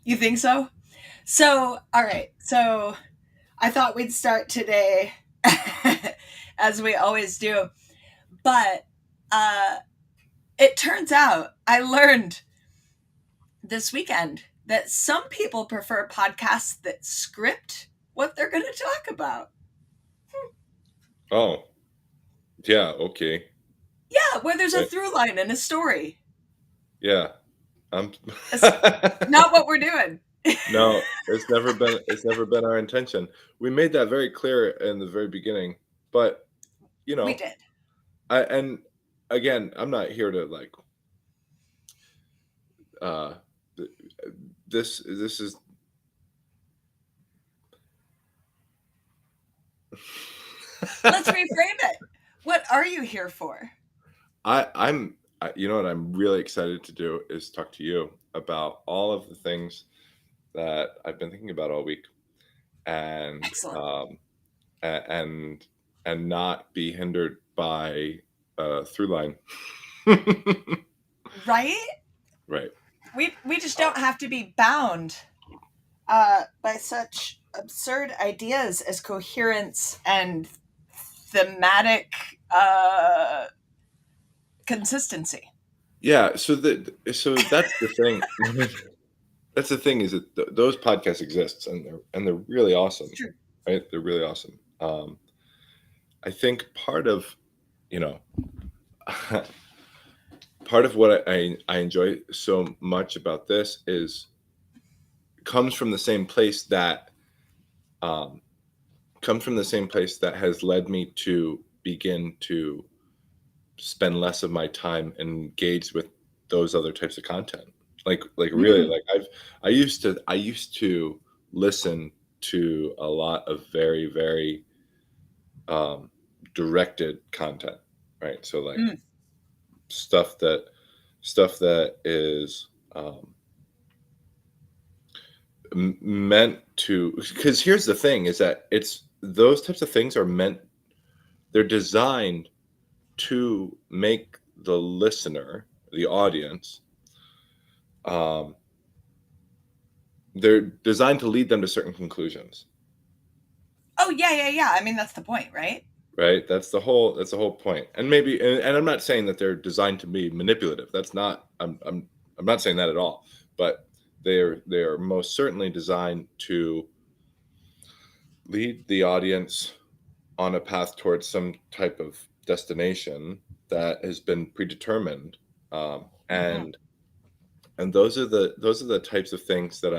You think so? So, all right. So I thought we'd start today as we always do. But it turns out I learned this weekend that some people prefer podcasts that script what they're going to talk about. Oh, yeah, okay. Yeah, where there's a Right. through line and a story. Yeah. I'm That's not what we're doing. No, it's never been our intention. We made that very clear in the very beginning, but you We know, did. and again, I'm not here to like uh th- this is Let's reframe it. What are you here for? you know what I'm really excited to do is talk to you about all of the things that I've been thinking about all week, and Excellent. and not be hindered by through line. Right? Right. We just don't have to be bound by such absurd ideas as coherence and thematic consistency. Yeah. So that's the thing. That's the thing is that those podcasts exist, and they're really awesome, It's true. right? They're really awesome. I think part of you know part of what I enjoy so much about this is comes from the same place that um, has led me to begin to spend less of my time engaged with those other types of content. Like really, Mm. like I used to listen to a lot of very, very um, directed content, right? So like Mm. stuff that stuff that is meant to, because here's the thing is that it's those types of things are meant, they're designed to make the listener, the audience, um, they're designed to lead them to certain conclusions. Oh yeah. I mean that's the point, right? Right, that's the whole point. And maybe, and I'm not saying that they're designed to be manipulative. That's not, I'm not saying that at all. But they are most certainly designed to lead the audience on a path towards some type of destination that has been predetermined. Mm-hmm. And those are the types of things that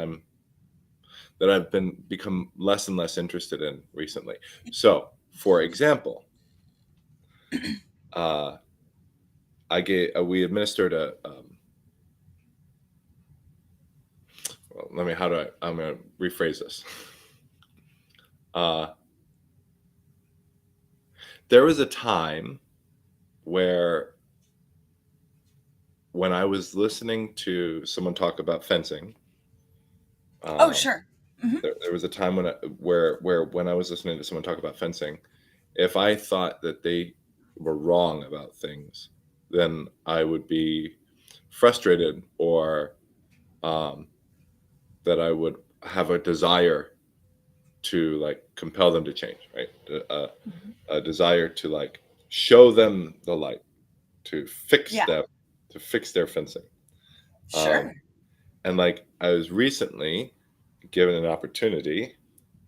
I've become less and less interested in recently. So, for example, uh, we administered a well, I'm going to rephrase this. Uh, there was a time where when I was listening to someone talk about fencing, Oh um, sure. Mm-hmm. there was a time where when I was listening to someone talk about fencing, if I thought that they were wrong about things, then I would be frustrated, or um, that I would have a desire to like compel them to change, right? Mm-hmm. A desire to like show them the light, to fix Yeah. them, to fix their fencing. Um, Sure. and like I was recently given an opportunity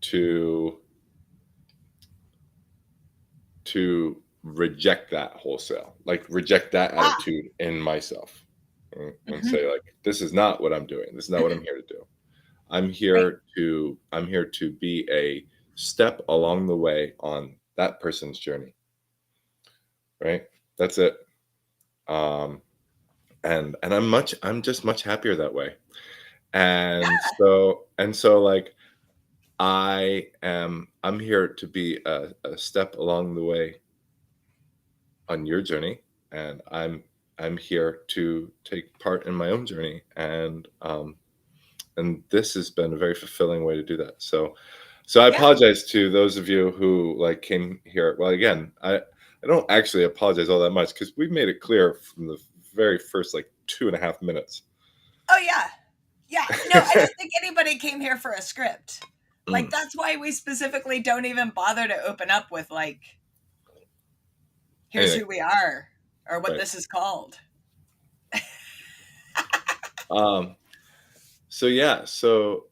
to reject that wholesale, like reject that Ah. attitude in myself, and Mm-hmm. say like, this is not what I'm doing. This is not what I'm here to do. Right. I'm here to be a step along the way on that person's journey. Right. That's it. Um, and I'm just much happier that way. And so like I'm here to be a step along the way on your journey, and I'm here to take part in my own journey, and this has been a very fulfilling way to do that. So I Yeah. apologize to those of you who like came here. Well, again, I don't actually apologize all that much, because we made it clear from the very first like 2.5 minutes. Oh yeah. Yeah, no, I don't think anybody came here for a script. Like, Mm. that's why we specifically don't even bother to open up with, like, here's Anything. who we are or what Right. this is called. So yeah, so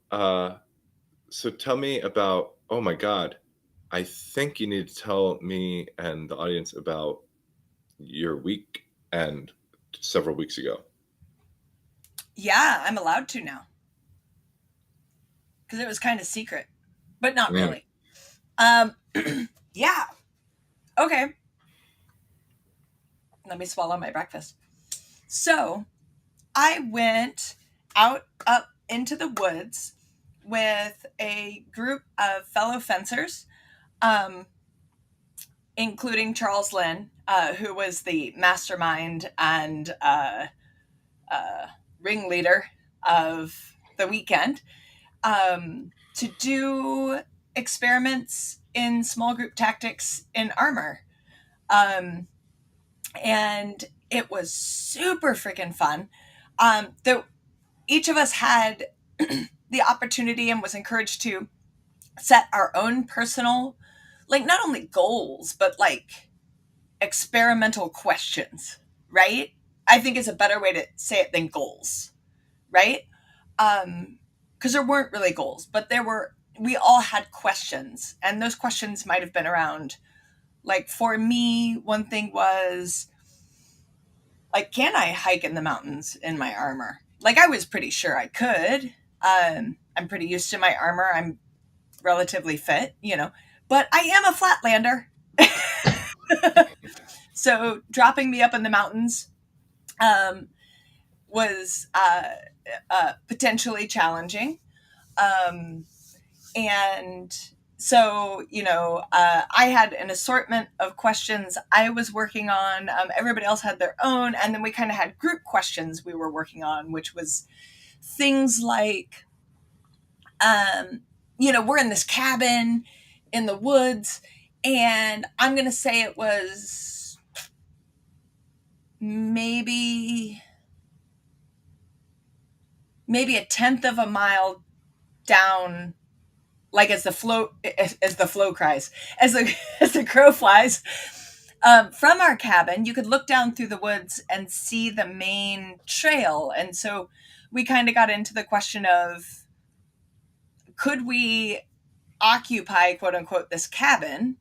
tell me about, oh my God, I think you need to tell me and the audience about your week and several weeks ago. Yeah, I'm allowed to now. Because it was kind of secret, but not Mm. really. Yeah. Okay. Let me swallow my breakfast. So I went out up into the woods with a group of fellow fencers, um, including Charles Lynn, who was the mastermind and ringleader of the weekend, to do experiments in small group tactics in Armour. Um, and it was super freaking fun. Each of us had the opportunity and was encouraged to set our own personal, like, not only goals, but like experimental questions, right? I think is a better way to say it than goals, right? Because there weren't really goals, but we all had questions, and those questions might have been around, like, for me, one thing was, like, can I hike in the mountains in my armor? Like, I was pretty sure I could. I'm pretty used to my armor. I'm relatively fit, but I am a flatlander. So dropping me up in the mountains was potentially challenging. And so, I had an assortment of questions I was working on. Everybody else had their own. And then we kind of had group questions we were working on, which was things like, we're in this cabin in the woods, and I'm going to say it was maybe a tenth of a mile down, like as the flow cries, as the crow flies, from our cabin. You could look down through the woods and see the main trail. And so we kind of got into the question of, could we occupy, quote unquote, this cabin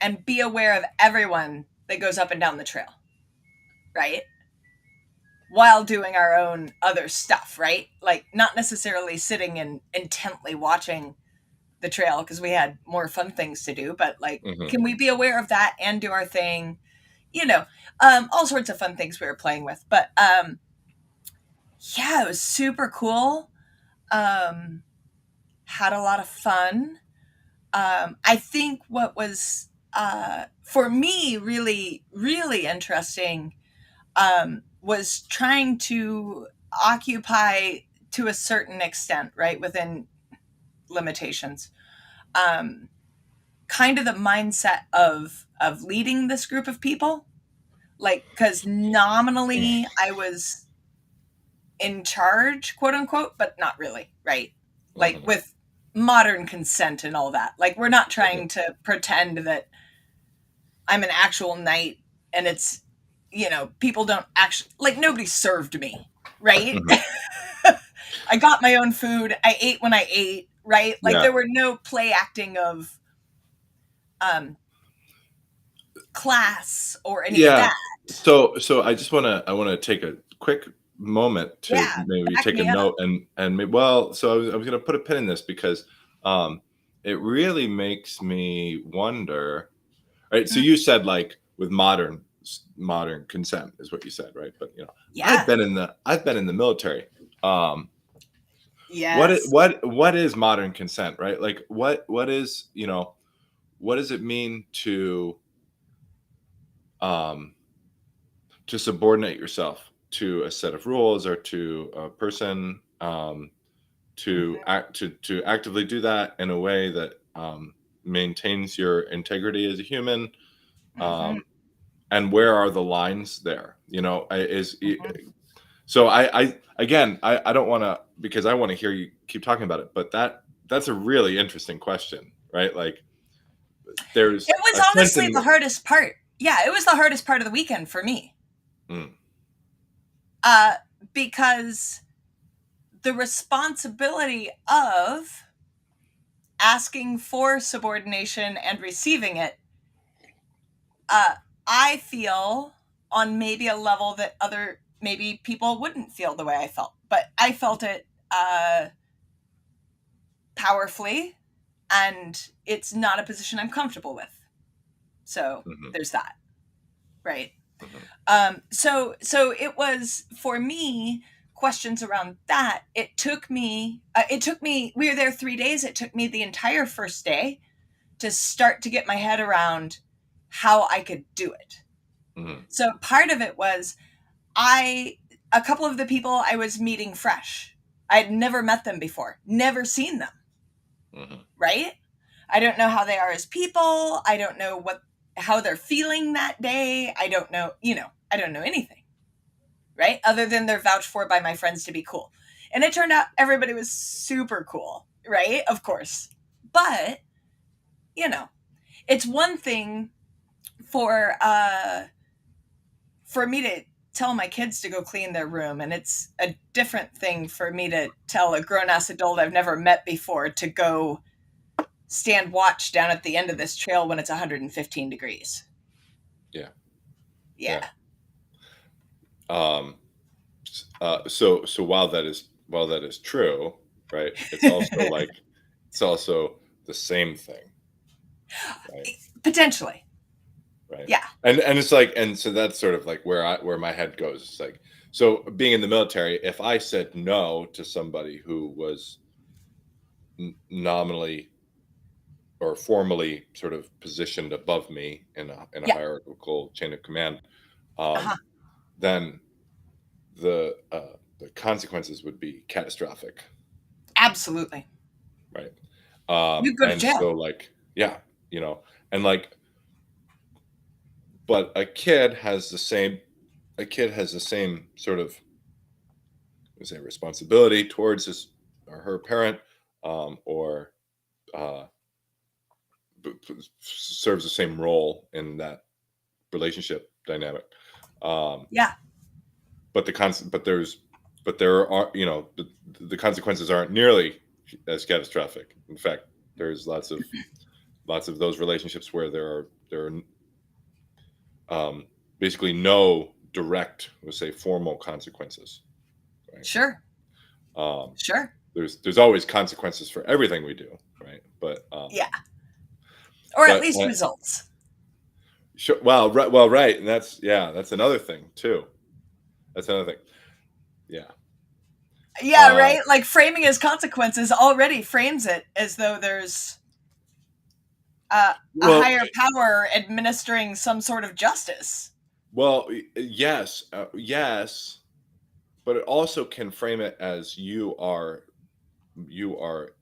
and be aware of everyone that goes up and down the trail, right? While doing our own other stuff, right? Like, not necessarily sitting and intently watching the trail because we had more fun things to do, but like, can we be aware of that and do our thing? All sorts of fun things we were playing with. But yeah, it was super cool. Had a lot of fun. I think what was, for me, really, really interesting, was trying to occupy to a certain extent, right, within limitations, kind of the mindset of leading this group of people, like, because nominally I was in charge, quote unquote, but not really, right? Like, with modern consent and all that. Like, we're not trying to pretend that I'm an actual knight, and it's, people don't actually, like, nobody served me, right? I got my own food. I ate when I ate, right? Like, Yeah. there were no play acting of class or any of that. So I just I want to take a quick moment to Yeah, maybe back take a me up. note and maybe, well, so I was going to put a pin in this because it really makes me wonder. Right. So you said, like, with modern consent is what you said, right? But Yeah. I've been in the military. Yes. What is modern consent, right? Like, what is, what does it mean to subordinate yourself to a set of rules or to a person, to actively do that in a way that maintains your integrity as a human, Mm-hmm. and where are the lines there? Is Mm-hmm. So I don't want to, because I want to hear you keep talking about it, but that's a really interesting question, right? Like there's It was a sense honestly in the hardest part. Yeah, it was the hardest part of the weekend for me. mm, Because the responsibility of asking for subordination and receiving it, I feel on maybe a level that other maybe people wouldn't feel the way I felt, but I felt it powerfully, and it's not a position I'm comfortable with. So mhm, there's that, right? mhm, So it was for me questions around that. It took me. We were there 3 days. It took me the entire first day to start to get my head around how I could do it. mhm, So part of it was a couple of the people I was meeting fresh. I had never met them before, never seen them, mhm. right? I don't know how they are as people. I don't know how they're feeling that day. I don't know, I don't know anything, right? Other than they're vouched for by my friends to be cool. And it turned out everybody was super cool, right? Of course. But, you know, it's one thing for me to tell my kids to go clean their room, and it's a different thing for me to tell a grown-ass adult I've never met before to go stand watch down at the end of this trail when it's 115 degrees. Yeah, Yeah. yeah. Um, so while that is true, right? It's also like it's also the same thing, right? Potentially. Right. Yeah. And it's like, and so that's sort of like where my head goes. It's like, so being in the military, if I said no to somebody who was nominally or formally sort of positioned above me in a Yeah. hierarchical chain of command, Uh-huh. um, then the consequences would be catastrophic, Absolutely. right? You go to And jail. so like, yeah, and like, but a kid has the same sort of, say, responsibility towards his or her parent, or uh, serves the same role in that relationship dynamic. Um, Yeah. but there are, the consequences aren't nearly as catastrophic. In fact, there's lots of those relationships where there are basically no direct, let's say, formal consequences, right? Sure. Um, Sure. there's always consequences for everything we do, right? Yeah. Or at But least results. sure, well, right, and that's another thing too. That's another thing. Yeah. Yeah, Uh, right? Like framing as consequences already frames it as though there's a well, higher power administering some sort of justice. yes, yes, but it also can frame it as you are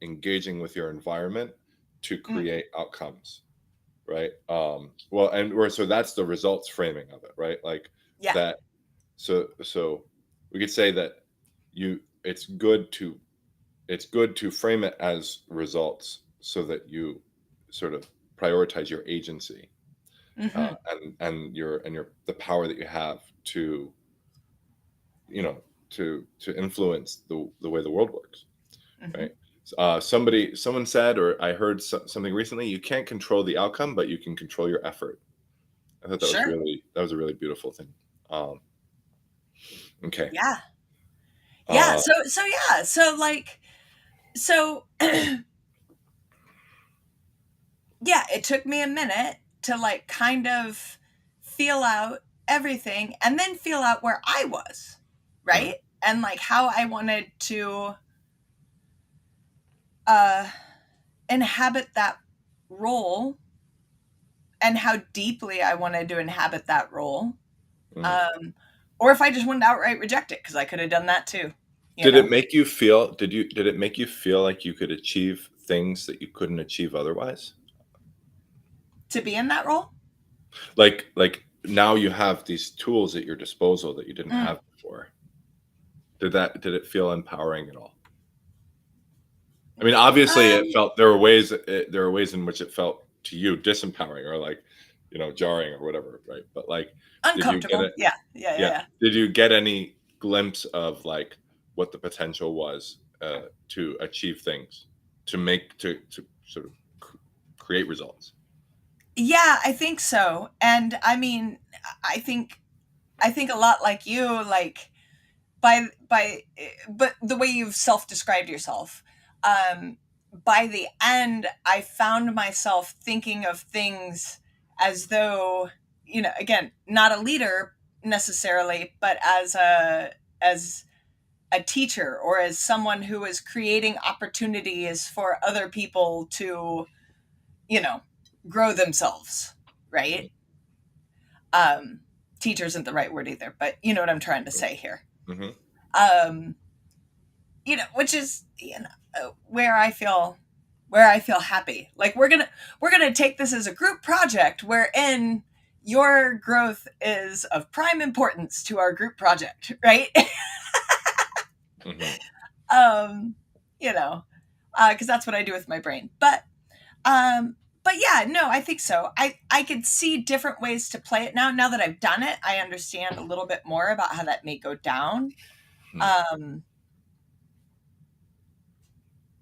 engaging with your environment to Mm, create outcomes, right? Well, and where so that's the results framing of it, right? Like yeah. that. So we could say that you it's good to frame it as results so that you sort of prioritize your agency, Hmm. and your the power that you have to to influence the way the world works, Hmm. right? Someone said, or I heard something recently, you can't control the outcome, but you can control your effort. I thought Sure. that was a really beautiful thing. um okay. Yeah. Yeah. uh So yeah. So like, so yeah, it took me a minute to like kind of feel out everything and then feel out where I was, mm, right? And like how I wanted to uh inhabit that role and how deeply I wanted to inhabit that role. mm. Um or if I just wanted to outright reject it because I could have done that too, you Did know, it make you feel did it make you feel like you could achieve things that you couldn't achieve otherwise? to be in that role. Like now you have these tools at your disposal that you didn't Mm. have before. Did it feel empowering at all? I mean, obviously, it felt there were ways in which it felt to you disempowering or like, jarring or whatever, right? But like, did you get Uncomfortable. it? Yeah. Did you get any glimpse of like what the potential was to achieve things, to sort of create results? Yeah, I think so. And I mean, I think a lot like you, like but the way you've self-described yourself, by the end, I found myself thinking of things as though, again, not a leader necessarily, but as a teacher or as someone who is creating opportunities for other people to, grow themselves, right? Um, Teacher isn't the right word either, but you know what I'm trying to say here. Mm-hmm. Which is, where I feel happy. Like we're gonna take this as a group project wherein your growth is of prime importance to our group project, right? Mm-hmm. Because that's what I do with my brain. But yeah, no, I think so. I could see different ways to play it now. Now that I've done it, I understand a little bit more about how that may go down. Mm-hmm.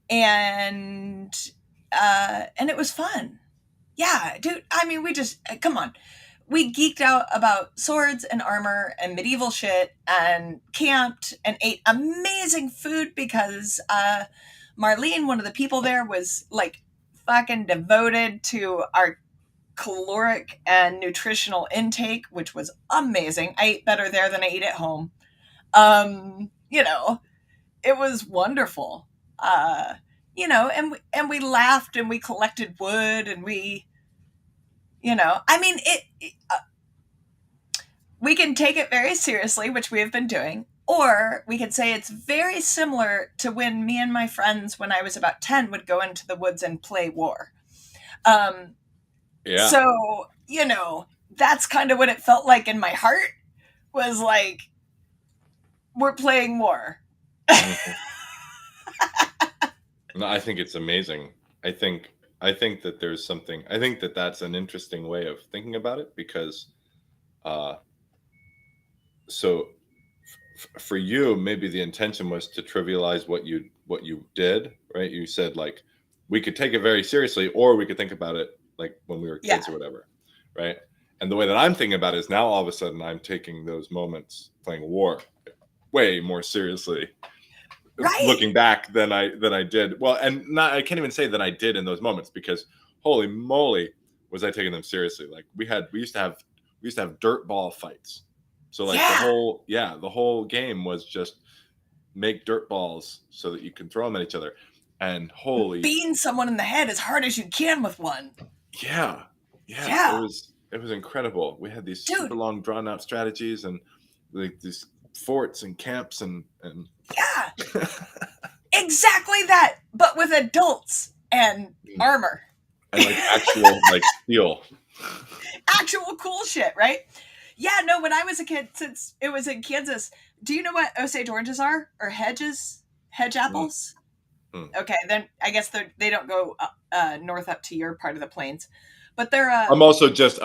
And it was fun. Yeah, dude. I mean, we just come on. We geeked out about swords and armor and medieval shit and camped and ate amazing food because Marlene, one of the people there, was like fucking devoted to our caloric and nutritional intake, which was amazing. I ate better there than I eat at home. It was wonderful. And we laughed and we collected wood and I mean, we can take it very seriously, which we have been doing, or we could say it's very similar to when me and my friends, when I was about 10, would go into the woods and play war. Yeah. So, that's kind of what it felt like in my heart, was like, we're playing war. Mm-hmm. No, I think it's amazing. I think that there's something. I think that that's an interesting way of thinking about it because, so for you, maybe the intention was to trivialize what you did, right? You said like we could take it very seriously, or we could think about it like when we were kids or whatever, right? And the way that I'm thinking about it is now all of a sudden I'm taking those moments playing war way more seriously. Right. Looking back than I did. Well, and I can't even say that I did in those moments because holy moly, was I taking them seriously. Like we used to have dirt ball fights. So like the whole game was just make dirt balls so that you can throw them at each other. And beating someone in the head as hard as you can with one. Yeah. It was incredible. We had these super long drawn out strategies and like these forts and camps and yeah, exactly that, but with adults and armor and like actual like steel, actual cool shit, right? Yeah, no, when I was a kid, since it was in Kansas, do you know what Osage oranges are, or hedge apples? Okay, then I guess they don't go north up to your part of the plains, but they're I'm also just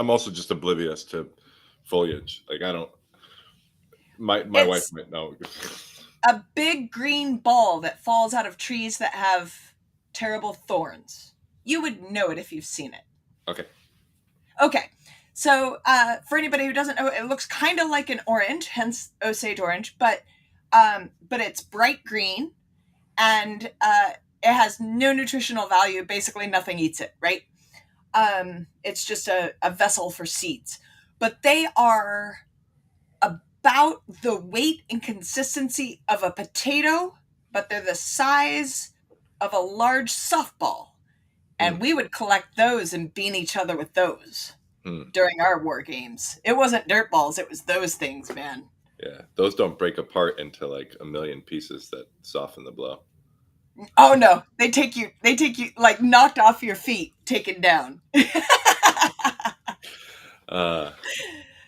oblivious to foliage. Like I don't. My wife might know. A big green ball that falls out of trees that have terrible thorns. You would know it if you've seen it. Okay. So for anybody who doesn't know, it looks kind of like an orange, hence Osage orange, but it's bright green, and it has no nutritional value. Basically, nothing eats it, right? It's just a vessel for seeds. But they are about the weight and consistency of a potato, but they're the size of a large softball. And we would collect those and bean each other with those during our war games. It wasn't dirt balls, it was those things, man. Yeah, those don't break apart into like a million pieces that soften the blow. Oh no, they take you like knocked off your feet, taken down.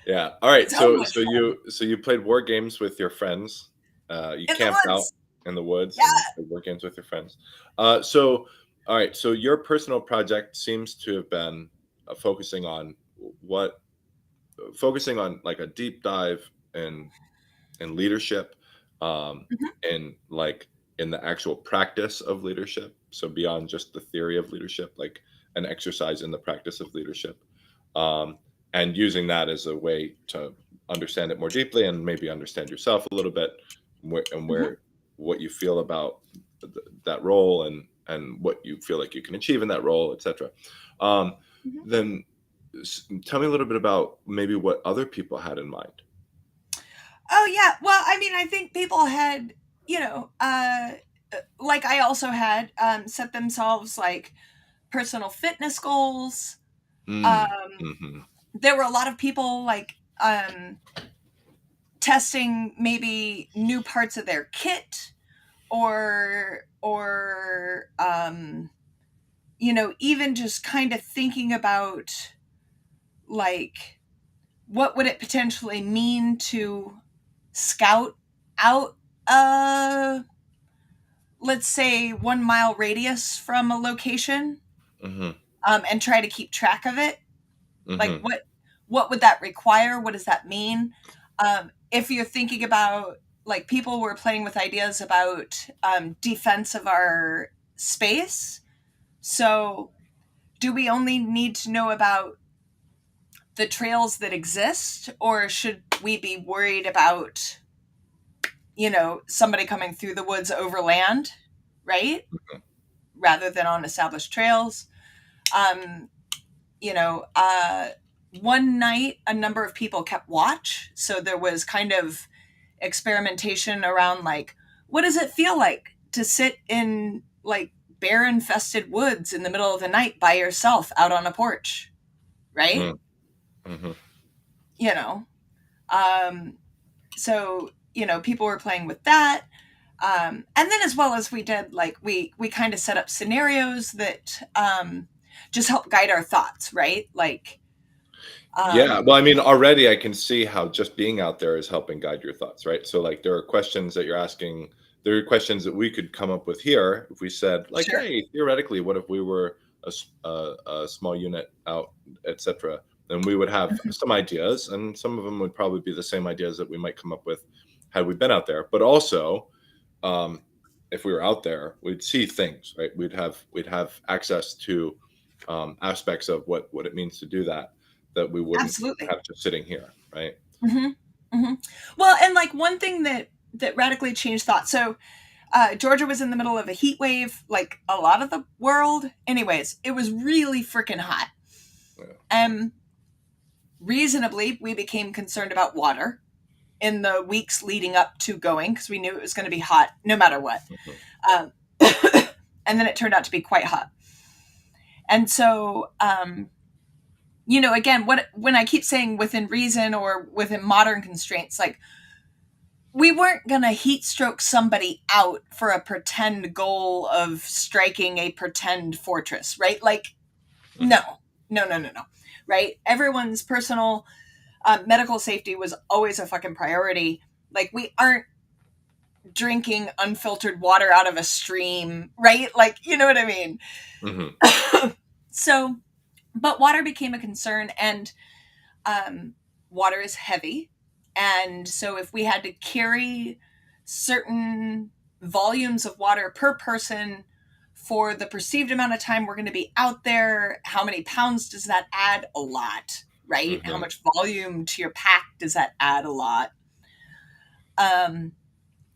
Yeah. All right. So you played war games with your friends, You In the camped out woods. in the woods Yeah. and played board games with your friends. So, all right. So your personal project seems to have been focusing on what, focusing on like a deep dive in leadership, Mhm. and like in the actual practice of leadership. So beyond just the theory of leadership, like an exercise in the practice of leadership, um, and using that as a way to understand it more deeply and maybe understand yourself a little bit, and Mhm. where what you feel about that role, and what you feel like you can achieve in that role, etc. Um, Mhm. then tell me a little bit about maybe what other people had in mind. Oh yeah. Well, I mean, I think people had, you know, like I also had set themselves like personal fitness goals. Mm, Um, mhm, there were a lot of people like testing maybe new parts of their kit or even just kind of thinking about like what would it potentially mean to scout out a, let's say, 1 mile radius from a location, mhm, and try to keep track of it. Like mhm, what would that require? What does that mean? If you're thinking about, like, people were playing with ideas about defense of our space. So do we only need to know about the trails that exist, or should we be worried about, somebody coming through the woods over land, right? Rather than on established trails. Um, you know, uh, One night, a number of people kept watch. So there was kind of experimentation around, like, what does it feel like to sit in, like, bear infested woods in the middle of the night by yourself out on a porch, right? mhm, mhm. You know, um, people were playing with that. And then, as well as we did, like, we kind of set up scenarios that just help guide our thoughts, right? Like, Yeah, um, well, I mean, already I can see how just being out there is helping guide your thoughts, right? So, like, there are questions that you're asking. There are questions that we could come up with here if we said, like, sure. "Hey, theoretically, what if we were a small unit out, etc." Then we would have Mhm. some ideas, and some of them would probably be the same ideas that we might come up with had we been out there. But also, um, if we were out there, we'd see things, right? We'd have access to aspects of what it means to do that, that we wouldn't Absolutely. have just sitting here, right? Hmm. Hmm. Well, and like one thing that radically changed thought. So Georgia was in the middle of a heat wave, like a lot of the world. Anyways, it was really freaking hot. Yeah. Um, Reasonably, we became concerned about water in the weeks leading up to going because we knew it was going to be hot no matter what. Mhm. Um, and then it turned out to be quite hot. And so, again, when I keep saying within reason or within modern constraints, like, we weren't going to heat stroke somebody out for a pretend goal of striking a pretend fortress, right? Like, no, Mhm. no, no, no, no, right? Everyone's personal medical safety was always a fucking priority. Like, we aren't drinking unfiltered water out of a stream, right? Like, you know what I mean? Mhm. So, but water became a concern, and water is heavy. And so, if we had to carry certain volumes of water per person for the perceived amount of time we're going to be out there, how many pounds does that add? A lot, right? How Mhm. much volume to your pack does that add? A lot. Um,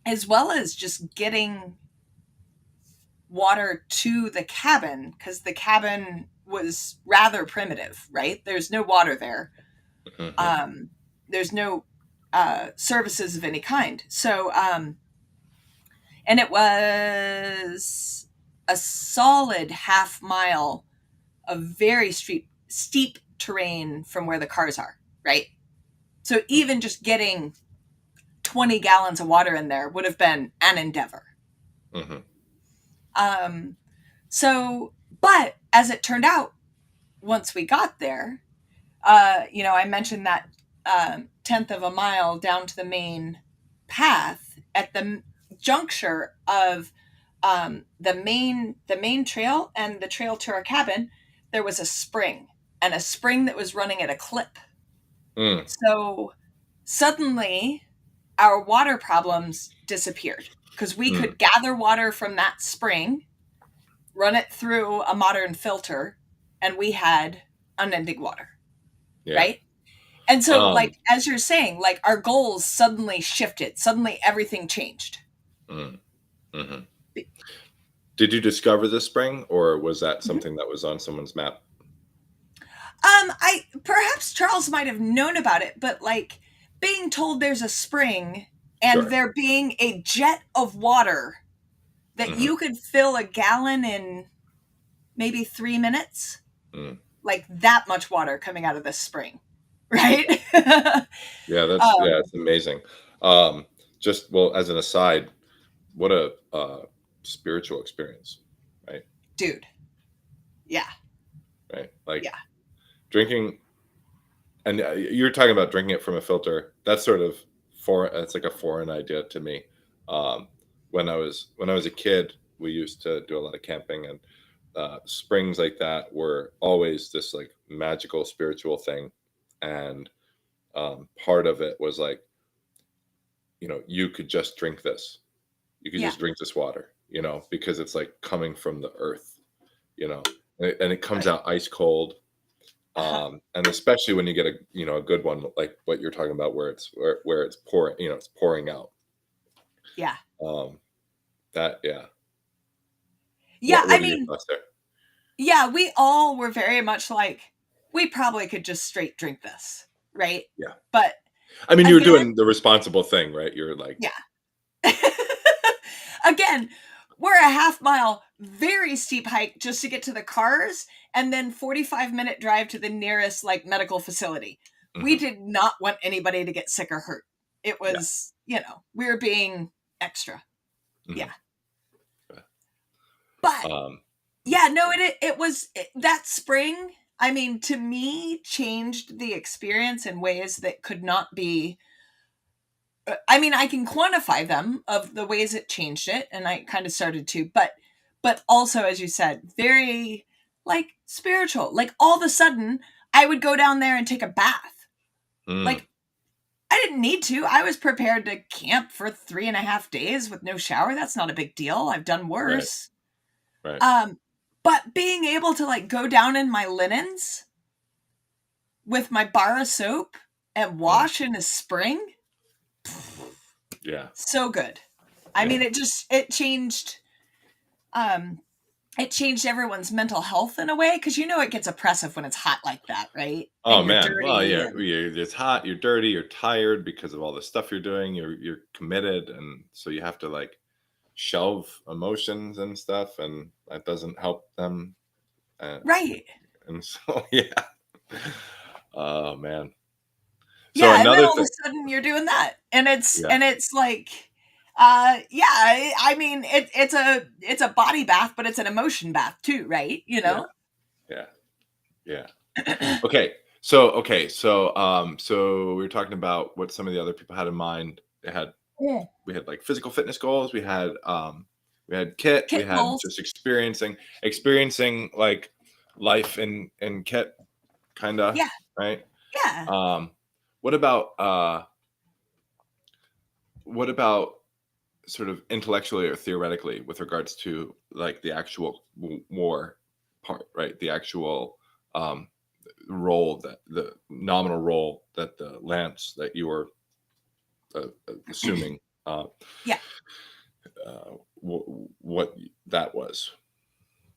as well as just getting water to the cabin, because the cabin was rather primitive, right? There's no water there. Mhm. Um, there's no services of any kind. So, and it was a solid half mile of very steep terrain from where the cars are, right? So even just getting 20 gallons of water in there would have been an endeavor. Mhm. Um, but as it turned out, once we got there, I mentioned that tenth of a mile down to the main path, at the juncture of the main trail and the trail to our cabin, there was a spring, and a spring that was running at a clip. So suddenly our water problems disappeared because we could gather water from that spring, run it through a modern filter, and we had unending water. Yeah. Right? And so, like, as you're saying, like, our goals suddenly shifted. Suddenly everything changed. Mm-hmm. Did you discover this spring, or was that something that was on someone's map? Perhaps Charles might have known about it, but like being told there's a spring and there being a jet of water that you could fill a gallon in maybe 3 minutes, like that much water coming out of this spring, right? Yeah, that's amazing. Just well, as an aside, what a spiritual experience, right? Dude. Yeah. Right. Like, yeah. Drinking, and you're talking about drinking it from a filter. That's sort of foreign. It's like a foreign idea to me. When I was a kid, we used to do a lot of camping, and springs like that were always this like magical spiritual thing. And part of it was like, you could just drink this. You could just drink this water, because it's like coming from the earth, and it comes out ice cold. And especially when you get a good one, like what you're talking about, where it's pouring, it's pouring out. Yeah. Yeah. What I mean, yeah, we all were very much like, we probably could just straight drink this. Right. Yeah. But I mean, you're doing the responsible thing, right? You're like, yeah. Again, we're a half-mile, very steep hike just to get to the cars, and then 45-minute drive to the nearest like medical facility. We did not want anybody to get sick or hurt. It was, we were being extra. Yeah. But it was that spring. I mean, to me, changed the experience in ways that could not be. I mean, I can quantify them of the ways it changed it, and I kind of started to, but also, as you said, very like spiritual. Like all of a sudden, I would go down there and take a bath. Like I didn't need to. I was prepared to camp for 3.5 days with no shower. That's not a big deal. I've done worse. Right. But being able to like go down in my linens with my bar of soap and wash in a spring. Yeah. So good. I mean, it changed everyone's mental health in a way, because it gets oppressive when it's hot like that, right? Oh man. Well, yeah, it's hot, you're dirty, you're tired because of all the stuff you're doing, you're committed, and so you have to like shelve emotions and stuff, and that doesn't help them. Right. And so yeah. Oh man. So yeah, and then all of a sudden you're doing that, and it's like, I mean, it's a body bath, but it's an emotion bath too, right? Yeah. Okay, so we were talking about what some of the other people had in mind. We had like physical fitness goals. We had kit. We had goals. Just experiencing like life in kit, kind of. Yeah. Right. Yeah. What about sort of intellectually or theoretically with regards to like the actual war part, right? The actual role, that the nominal role that the lance that you were assuming, what that was.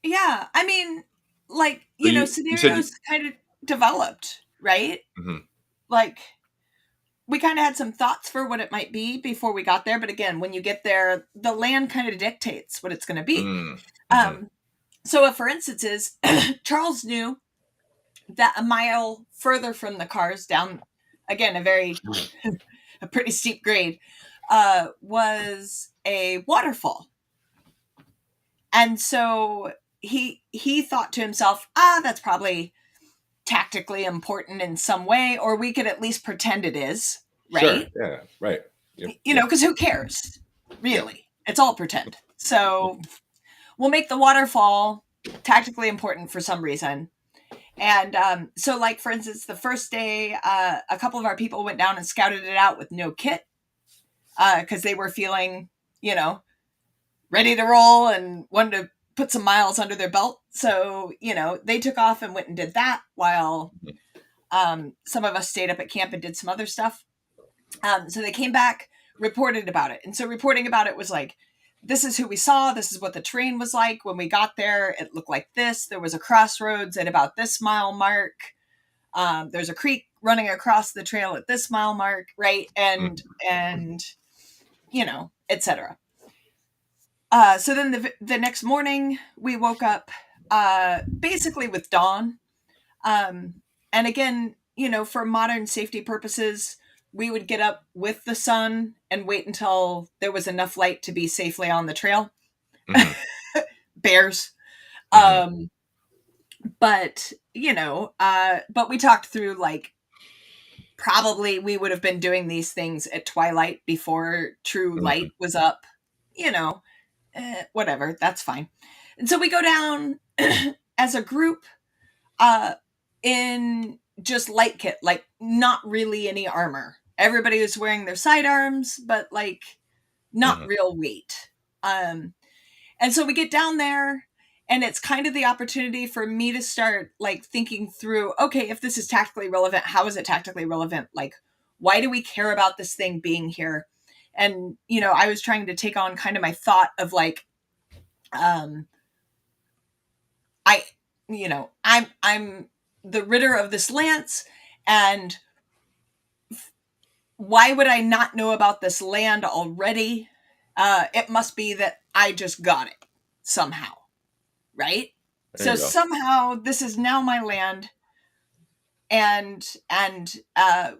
Yeah, I mean, like, scenarios kind of developed, right? Like, we kind of had some thoughts for what it might be before we got there. But again, when you get there, the land kind of dictates what it's going to be. So for instance is, Charles knew that a mile further from the cars, down, again, a pretty steep grade, was a waterfall. And so he thought to himself, that's probably tactically important in some way, or we could at least pretend it is, right? Sure. Yeah, right. Because who cares? really. It's all pretend. So we'll make the waterfall tactically important for some reason. And so, like, for instance, the first day, a couple of our people went down and scouted it out with no kit because they were feeling, you know, ready to roll and wanted to put some miles under their belt. So, you know, they took off and went and did that while some of us stayed up at camp and did some other stuff. So they came back, reported about it. And so reporting about it was like, this is who we saw. This is what the terrain was like. When we got there, it looked like this. There was a crossroads at about this mile mark. There's a creek running across the trail at this mile mark, right? And you know, etc. So then the next morning we woke up basically with dawn. And again, you know, for modern safety purposes, we would get up with the sun and wait until there was enough light to be safely on the trail. Bears. But, you know, but we talked through, like, probably we would have been doing these things at twilight before true light was up, you know, whatever, that's fine. And so we go down as a group in just light kit, like not really any armor. Everybody was wearing their sidearms, but like not real weight. And so we get down there, and it's kind of the opportunity for me to start like thinking through, okay, if this is tactically relevant, how is it tactically relevant? Like, why do we care about this thing being here? And, you know, I was trying to take on kind of my thought of like, I'm the ritter of this lance, and why would I not know about this land already? It must be that I just got it somehow, right? So somehow this is now my land, and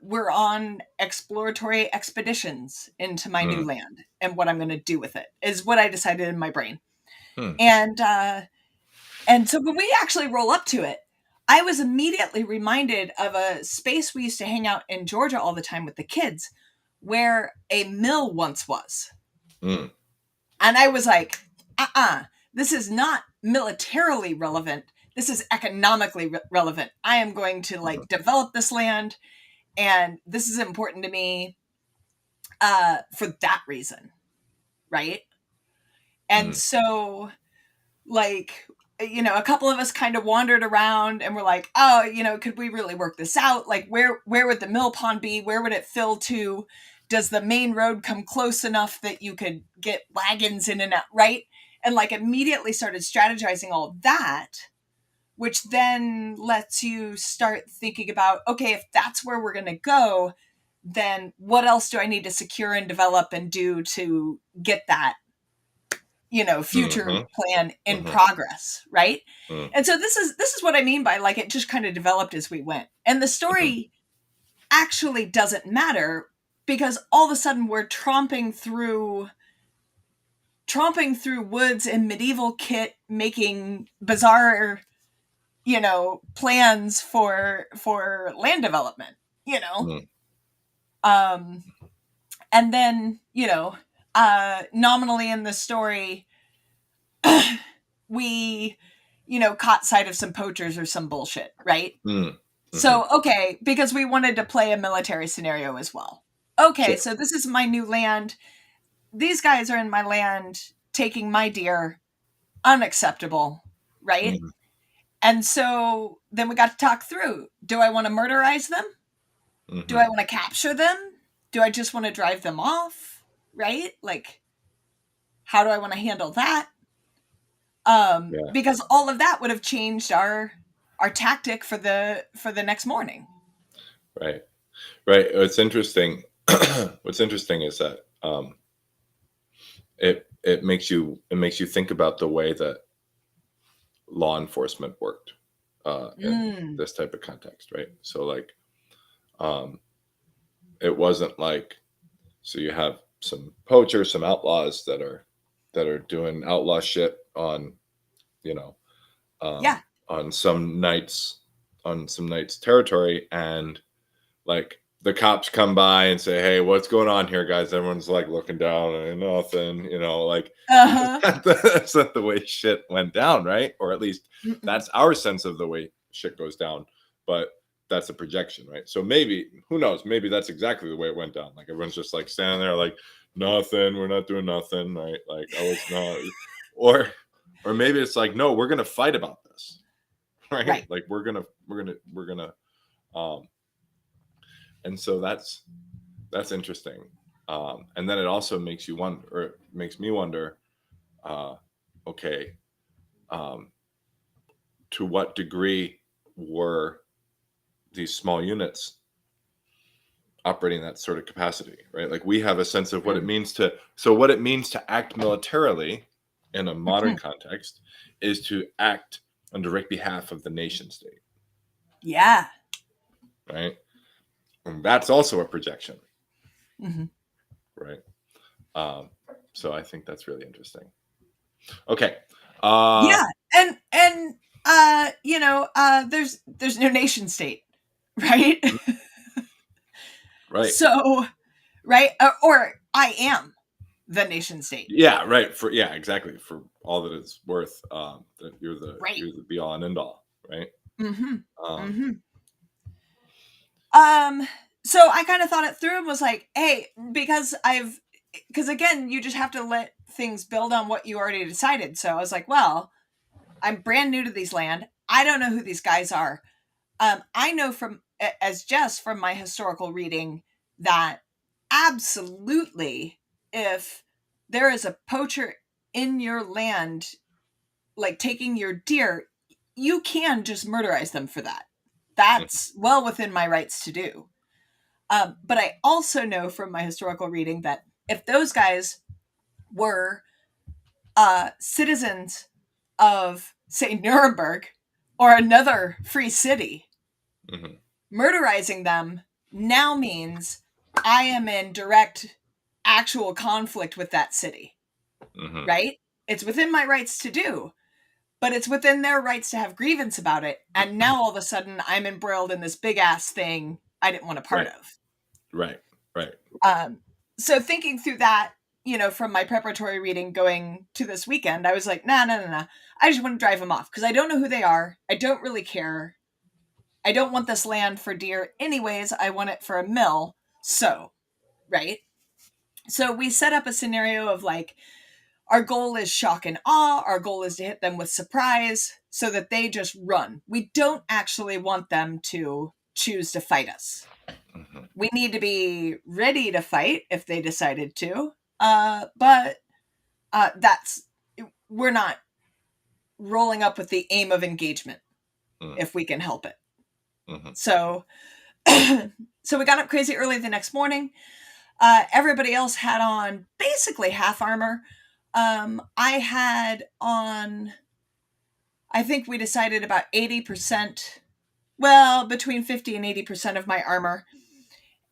we're on exploratory expeditions into my new land, and what I'm going to do with it is what I decided in my brain. And so when we actually roll up to it, I was immediately reminded of a space we used to hang out in Georgia all the time with the kids, where a mill once was. And I was like, this is not militarily relevant. This is economically relevant. I am going to like develop this land, and this is important to me for that reason, right? And so, like, you know, a couple of us kind of wandered around and were like, oh, you know, could we really work this out? Like, where would the mill pond be? Where would it fill to? Does the main road come close enough that you could get wagons in and out, right? And like immediately started strategizing all of that, which then lets you start thinking about, okay, if that's where we're going to go, then what else do I need to secure and develop and do to get that, you know, future plan in progress, right? And so this is what I mean by like it just kind of developed as we went. And the story actually doesn't matter, because all of a sudden we're tromping through woods in medieval kit, making bizarre, you know, plans for land development, you know. And then, you know, nominally in the story, we, you know, caught sight of some poachers or some bullshit, right? So, okay, because we wanted to play a military scenario as well. Okay, so this is my new land. These guys are in my land taking my deer. Unacceptable, right? And so then we got to talk through. Do I want to murderize them? Do I want to capture them? Do I just want to drive them off? Right? Like, how do I want to handle that? Because all of that would have changed our tactic for the next morning. Right. What's interesting is that it makes you think about the way that law enforcement worked in this type of context, right? So like, it wasn't like, so you have some poachers, some outlaws that are doing outlaw shit on, you know, on some knight's territory, and like the cops come by and say, "Hey, what's going on here, guys?" Everyone's like looking down and nothing, like Uh-huh. that's not the way shit went down, right? Or at least Mm-mm. that's our sense of the way shit goes down. But that's a projection, right? So maybe, who knows? Maybe that's exactly the way it went down. Like everyone's just like standing there, like nothing. We're not doing nothing, right? Like oh, it's not, or maybe it's like no, we're gonna fight about this, right? Right. Like we're gonna, um, and so that's interesting. And then it also makes you wonder, or it makes me wonder, okay, um, to what degree were these small units operating that sort of capacity, right? Like we have a sense of what it means to, so what it means to act militarily in a modern context is to act on direct behalf of the nation state. Yeah. Right. And that's also a projection. Mm-hmm. Right. So I think that's really interesting. Okay. Yeah. And there's no nation state, right? Right. So, right. Or I am the nation state. Yeah. Right. Exactly. For all that it's worth, that you're the be all and end all. Right. Mm-hmm. So I kind of thought it through and was like, hey, because again, you just have to let things build on what you already decided. So I was like, well, I'm brand new to these land. I don't know who these guys are. I know as Jess from my historical reading that absolutely if there is a poacher in your land, like taking your deer, you can just murderize them for that. That's well within my rights to do. But I also know from my historical reading that if those guys were citizens of, say, Nuremberg or another free city, murderizing them now means I am in direct, actual conflict with that city, right? It's within my rights to do, but it's within their rights to have grievance about it. And now all of a sudden I'm embroiled in this big ass thing I didn't want a part of. Right. So thinking through that, from my preparatory reading going to this weekend, I was like, no. I just want to drive them off because I don't know who they are. I don't really care. I don't want this land for deer anyways. I want it for a mill. So, right? So we set up a scenario of like, our goal is shock and awe. Our goal is to hit them with surprise so that they just run. We don't actually want them to choose to fight us. We need to be ready to fight if they decided to. But we're not rolling up with the aim of engagement if we can help it. So we got up crazy early the next morning. Everybody else had on basically half armor. I had on, I think we decided about 80%, well, between 50 and 80% of my armor.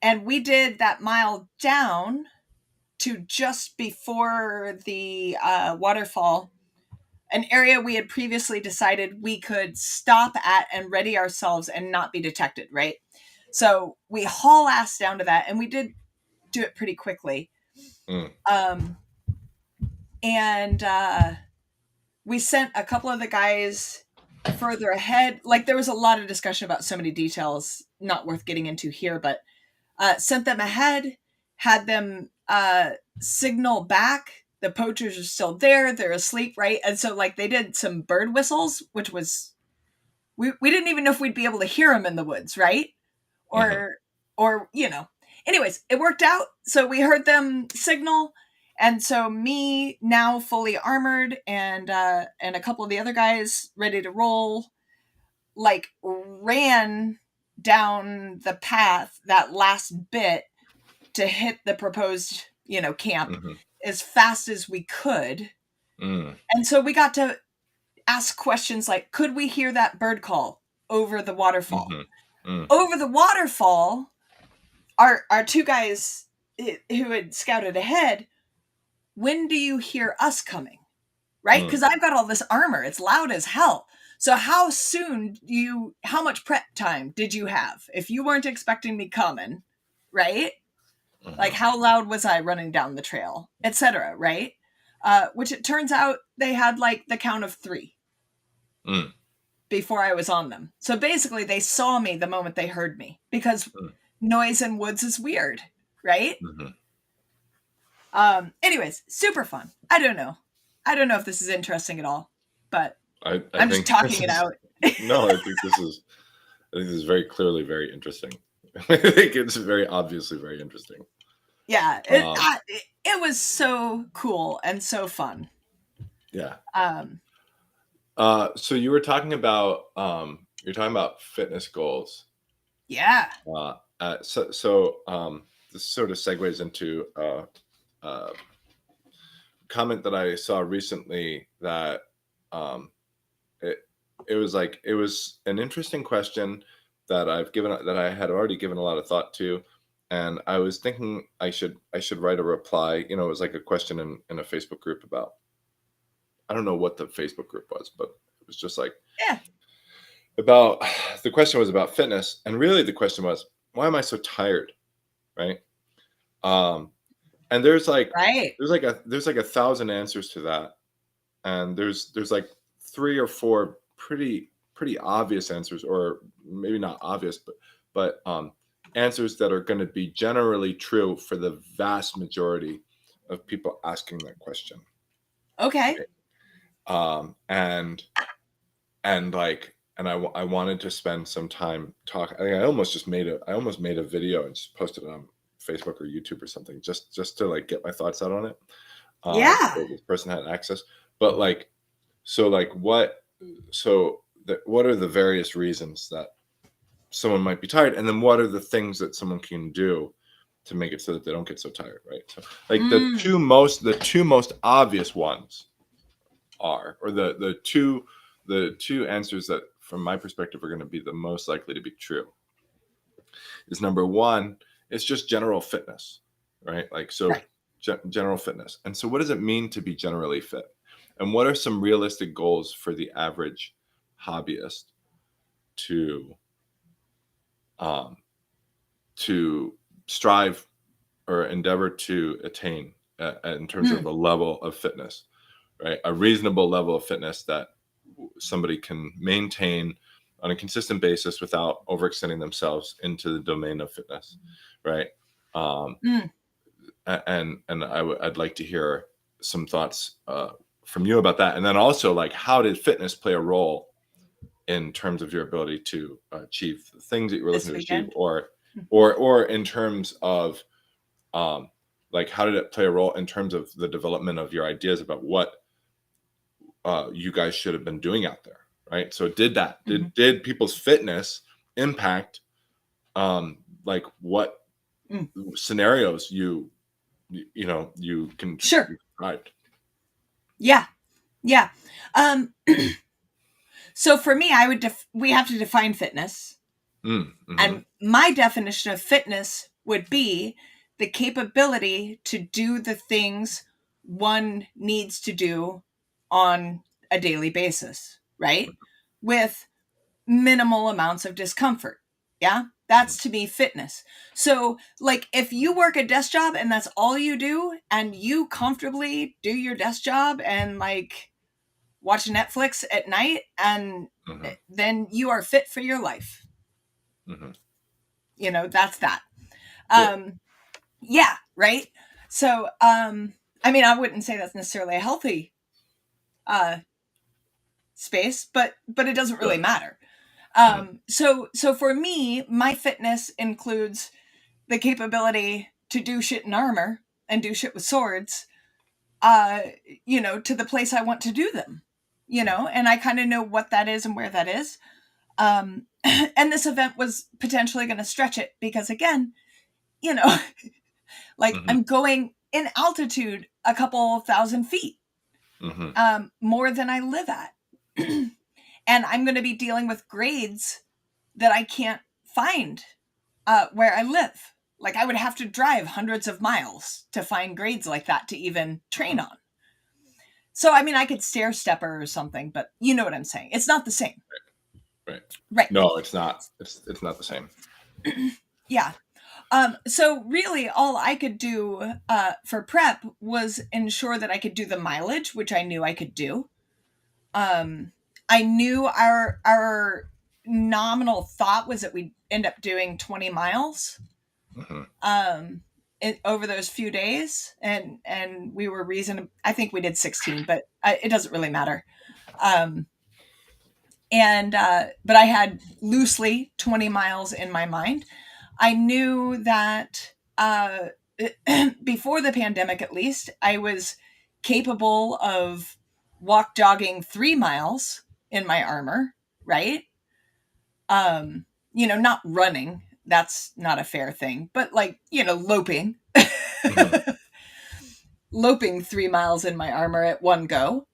And we did that mile down to just before the waterfall, an area we had previously decided we could stop at and ready ourselves and not be detected, right? So we haul ass down to that, and we did do it pretty quickly. And we sent a couple of the guys further ahead. Like there was a lot of discussion about so many details, not worth getting into here, but sent them ahead, had them signal back. The poachers are still there. They're asleep, right? And so like they did some bird whistles, which was, we didn't even know if we'd be able to hear them in the woods, right? Or anyways, it worked out. So we heard them signal. And so me now fully armored and a couple of the other guys ready to roll, like ran down the path that last bit to hit the proposed, camp as fast as we could. And so we got to ask questions like, could we hear that bird call over the waterfall? Over the waterfall, our two guys who had scouted ahead, when do you hear us coming? Right? Because I've got all this armor. It's loud as hell. So how much prep time did you have? If you weren't expecting me coming, right? Like, how loud was I running down the trail, etc., right? Which it turns out they had like the count of 3 before I was on them. So basically, they saw me the moment they heard me, because noise in woods is weird, right? Anyways, super fun. I don't know if this is interesting at all, but I'm just talking it out. No, I think this is very clearly very interesting. I think it's very obviously very interesting. Yeah, it was so cool and so fun. Yeah. So you were talking about fitness goals. Yeah. So this sort of segues into a comment that I saw recently that it was an interesting question that I had already given a lot of thought to, and I was thinking I should write a reply. It was like a question in a Facebook group about, I don't know what the Facebook group was, but it was just like, the question was about fitness, and really the question was, why am I so tired, right? And there's like 1,000 answers to that, and there's like 3 or 4 pretty obvious answers, or maybe not obvious, but answers that are going to be generally true for the vast majority of people asking that question. Okay. Right? And I wanted to spend some time talking. I almost made a video and just posted it on Facebook or YouTube or something, just to like get my thoughts out on it. So this person had access, but what are the various reasons that someone might be tired, and then what are the things that someone can do to make it so that they don't get so tired, right? So like the two most obvious ones are, or the two answers that from my perspective are going to be the most likely to be true, is number one, it's just general fitness, right? Like, so general fitness. And so what does it mean to be generally fit? And what are some realistic goals for the average hobbyist to strive or endeavor to attain in terms of a level of fitness, right? A reasonable level of fitness that somebody can maintain on a consistent basis without overextending themselves into the domain of fitness, right? And I'd like to hear some thoughts from you about that. And then also, like, how did fitness play a role in terms of your ability to achieve the things that you were looking to achieve, or in terms of like, how did it play a role in terms of the development of your ideas about what you guys should have been doing out there, right? So did people's fitness impact like what scenarios you can describe? Yeah. So for me, we have to define fitness. And my definition of fitness would be the capability to do the things one needs to do on a daily basis, right? With minimal amounts of discomfort. Yeah, that's to me fitness. So, like, if you work a desk job and that's all you do, and you comfortably do your desk job and like watch Netflix at night, and then you are fit for your life. That's that. Yeah, right. So, I mean, I wouldn't say that's necessarily a healthy space, but it doesn't really matter. So for me, my fitness includes the capability to do shit in armor and do shit with swords, to the place I want to do them, and I kind of know what that is and where that is. And this event was potentially going to stretch it because, again, like I'm going in altitude a couple thousand feet, more than I live at. And I'm going to be dealing with grades that I can't find where I live. Like, I would have to drive hundreds of miles to find grades like that to even train on. So, I mean, I could stair stepper or something, but you know what I'm saying. It's not the same. Right. No, it's not. It's not the same. Yeah. So really all I could do for prep was ensure that I could do the mileage, which I knew I could do. I knew our nominal thought was that we'd end up doing 20 miles over those few days, and we were reasonable. I think we did 16, but it doesn't really matter. But I had loosely 20 miles in my mind. I knew that before the pandemic, at least, I was capable of walk jogging 3 miles in my Armour, right? Not running. That's not a fair thing, but like, loping. Loping 3 miles in my Armour at one go.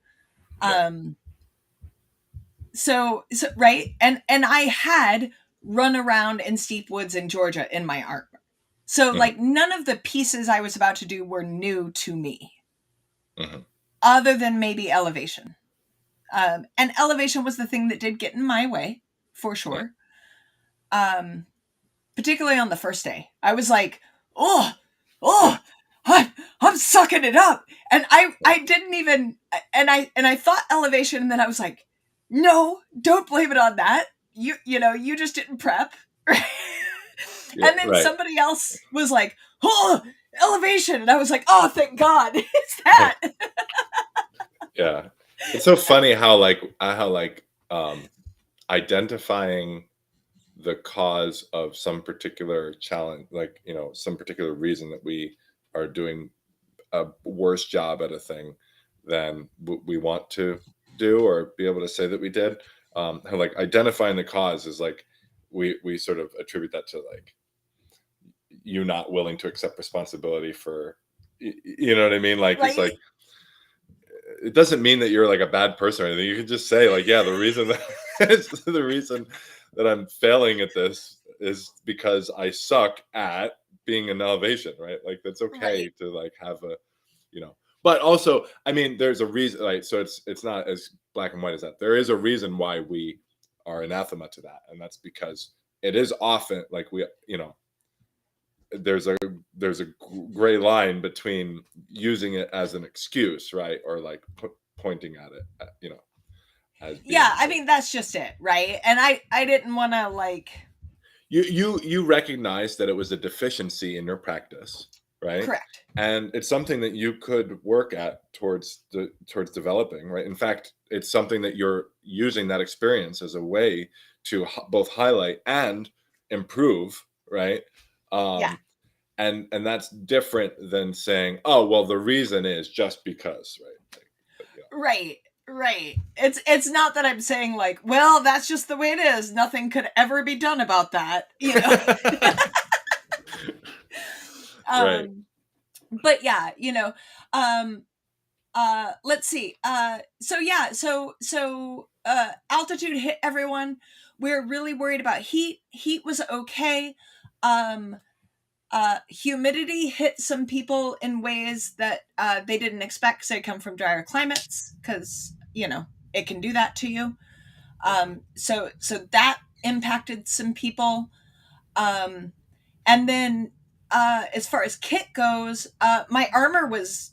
So right. And I had run around in steep woods in Georgia in my Armour. So like none of the pieces I was about to do were new to me. Other than maybe elevation. And elevation was the thing that did get in my way, for sure. Particularly on the first day. I was like, I'm sucking it up. And I didn't even, and I thought elevation, and then I was like, no, don't blame it on that. You just didn't prep. And then somebody else was like, elevation. And I was like, oh, thank God. It's that. Yeah. It's so funny how identifying the cause of some particular challenge, like, some particular reason that we are doing a worse job at a thing than we want to do or be able to say that we did. How like identifying the cause is like, we sort of attribute that to like you not willing to accept responsibility for, you know what I mean? Like, right. It's like, it doesn't mean that you're like a bad person or anything. You can just say like, yeah, the reason that I'm failing at this is because I suck at being in elevation, right? Like that's okay to like have a, but also, I mean, there's a reason, right? So it's not as black and white as that. There is a reason why we are anathema to that. And that's because it is often like there's a gray line between using it as an excuse, right? Or like pointing at it, as I mean, that's just it, right? And I didn't want to like you recognize that it was a deficiency in your practice, right? Correct. And it's something that you could work at towards developing, right? In fact, it's something that you're using that experience as a way to both highlight and improve, right? And that's different than saying, oh, well, the reason is just because, right? Right. It's not that I'm saying like, well, that's just the way it is. Nothing could ever be done about that, Right. But yeah, let's see. So altitude hit everyone. We're really worried about heat. Heat was okay. Humidity hit some people in ways that they didn't expect because they come from drier climates, because it can do that to you. So that impacted some people. And then as far as kit goes, my Armour was,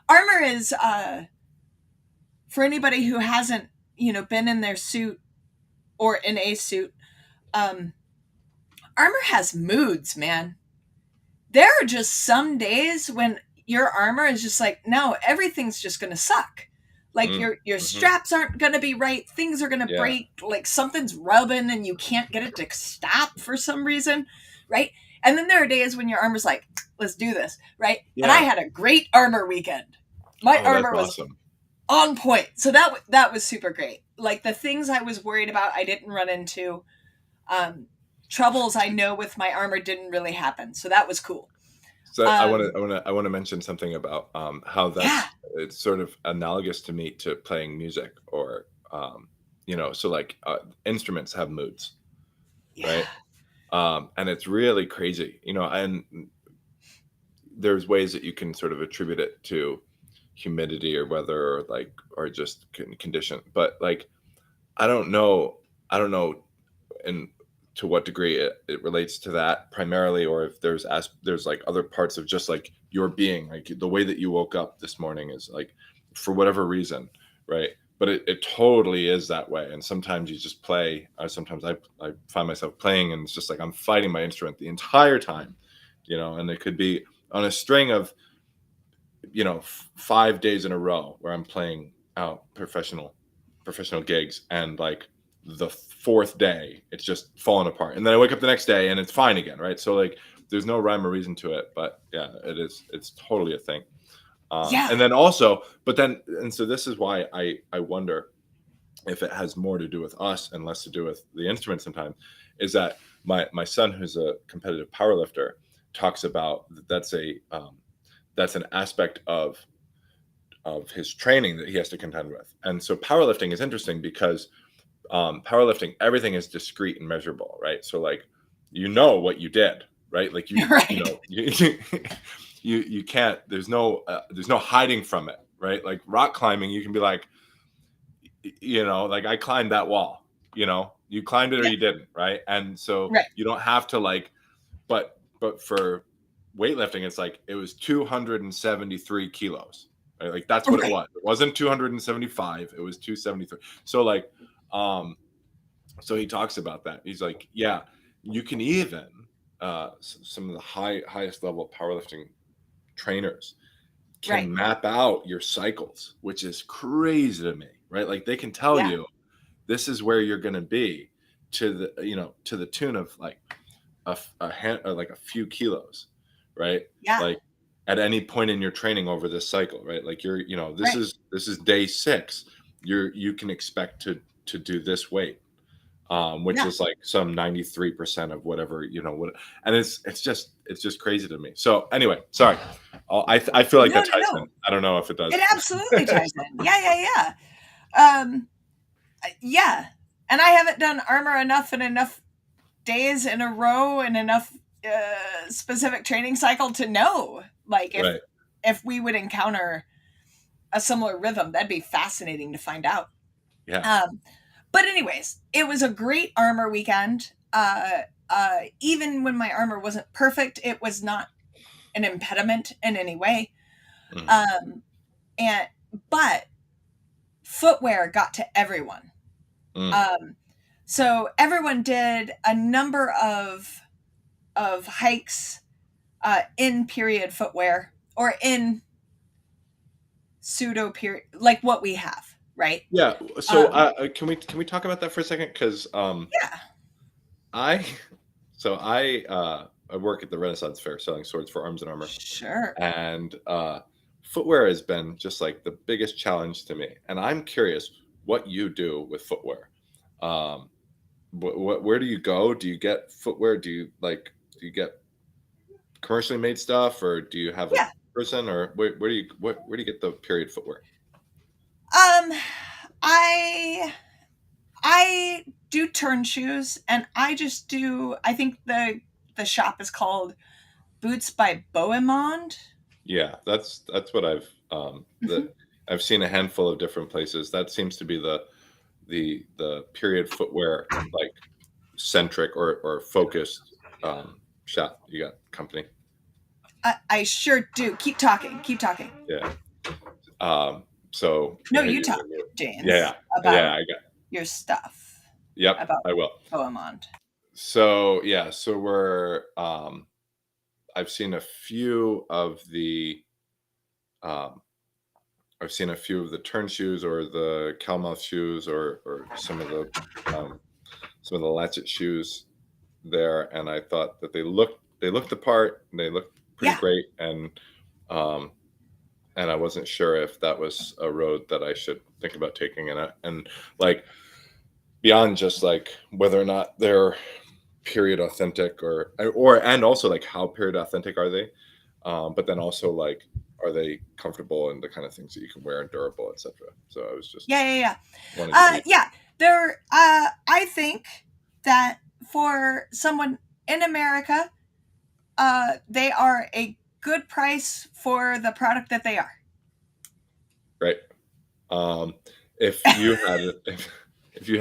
Armour is for anybody who hasn't been in their suit or in a suit. Armour has moods, man. There are just some days when your Armour is just like, no, everything's just going to suck. Like your straps aren't going to be right. Things are going to break. Like something's rubbing and you can't get it to stop for some reason. Right. And then there are days when your Armour's like, let's do this. Right. Yeah. And I had a great Armour weekend. My Armour was awesome. On point. So that was super great. Like the things I was worried about, I didn't run into. Troubles I know with my Armour didn't really happen, so that was cool. So I want to mention something about how that's it's sort of analogous to me to playing music, or so like instruments have moods, right? And it's really crazy, and there's ways that you can sort of attribute it to humidity or weather or just condition, but like I don't know, and to what degree it relates to that primarily, or if there's like other parts of just like your being, like the way that you woke up this morning is like for whatever reason, right? But it totally is that way. And sometimes you just play. Sometimes I find myself playing, and it's just like I'm fighting my instrument the entire time, and it could be on a string of 5 days in a row where I'm playing out professional gigs, and like the fourth day it's just falling apart, and then I wake up the next day and it's fine again, right? So like there's no rhyme or reason to it, but yeah, it's totally a thing. And then also, and so this is why I wonder if it has more to do with us and less to do with the instrument sometimes, is that my son, who's a competitive powerlifter, talks about that's an aspect of his training that he has to contend with. And so powerlifting is interesting because powerlifting, everything is discrete and measurable, right? So like, what you did, right? Like Right. you can't, there's no hiding from it, right? Like rock climbing, you can be like, like I climbed that wall, you climbed it or you didn't, right? And so Right. you don't have to like, but for weightlifting, it's like it was 273 kilos, right? Like that's what it was. It wasn't 275, it was 273. So like, so he talks about that. He's like, yeah, you can even some of the highest level powerlifting trainers can map out your cycles, which is crazy to me, right? Like they can tell you this is where you're going to be to the tune of like like a few kilos, right? Like at any point in your training over this cycle, right? Like this is day 6. You can expect to do this weight, which is like some 93% of whatever, and it's just crazy to me. So anyway, sorry. I feel like that ties in. I don't know if it does. It absolutely ties in. Yeah. Yeah. And I haven't done Armour enough in enough days in a row and enough specific training cycle to know, like, if we would encounter a similar rhythm. That'd be fascinating to find out. Yeah. But anyways, it was a great Armour weekend. Even when my Armour wasn't perfect, it was not an impediment in any way. But Footwear got to everyone. So everyone did a number of hikes in period footwear, or in pseudo period, like what we have, right? Yeah. So can we talk about that for a second? Because I work at the Renaissance Fair selling swords for Arms and Armor. Sure. And footwear has been just like the biggest challenge to me. And I'm curious what you do with footwear. Where do you go? Do you get footwear? Do you get commercially made stuff, or do you have a person, or where do you get the period footwear? I do turn shoes, and I think the shop is called Boots by Bohemond. Yeah, that's what I've seen a handful of different places. That seems to be the period footwear, like centric or focused shop. You got company. I sure do. Keep talking. Yeah. So no, you talk, James. About I got your stuff. Yep, about I will. Bohemond. So we're I've seen a few of the turn shoes, or the cowmouth shoes, or some of the latchet shoes there, and I thought that they looked the part, and they looked pretty great, and I wasn't sure if that was a road that I should think about taking, and like beyond just like whether or not they're period authentic, and also like how period authentic are they, but then also like, are they comfortable and the kind of things that you can wear and durable, etc. So I was just they're I think that for someone in America, they are a good price for the product that they are. Right. If you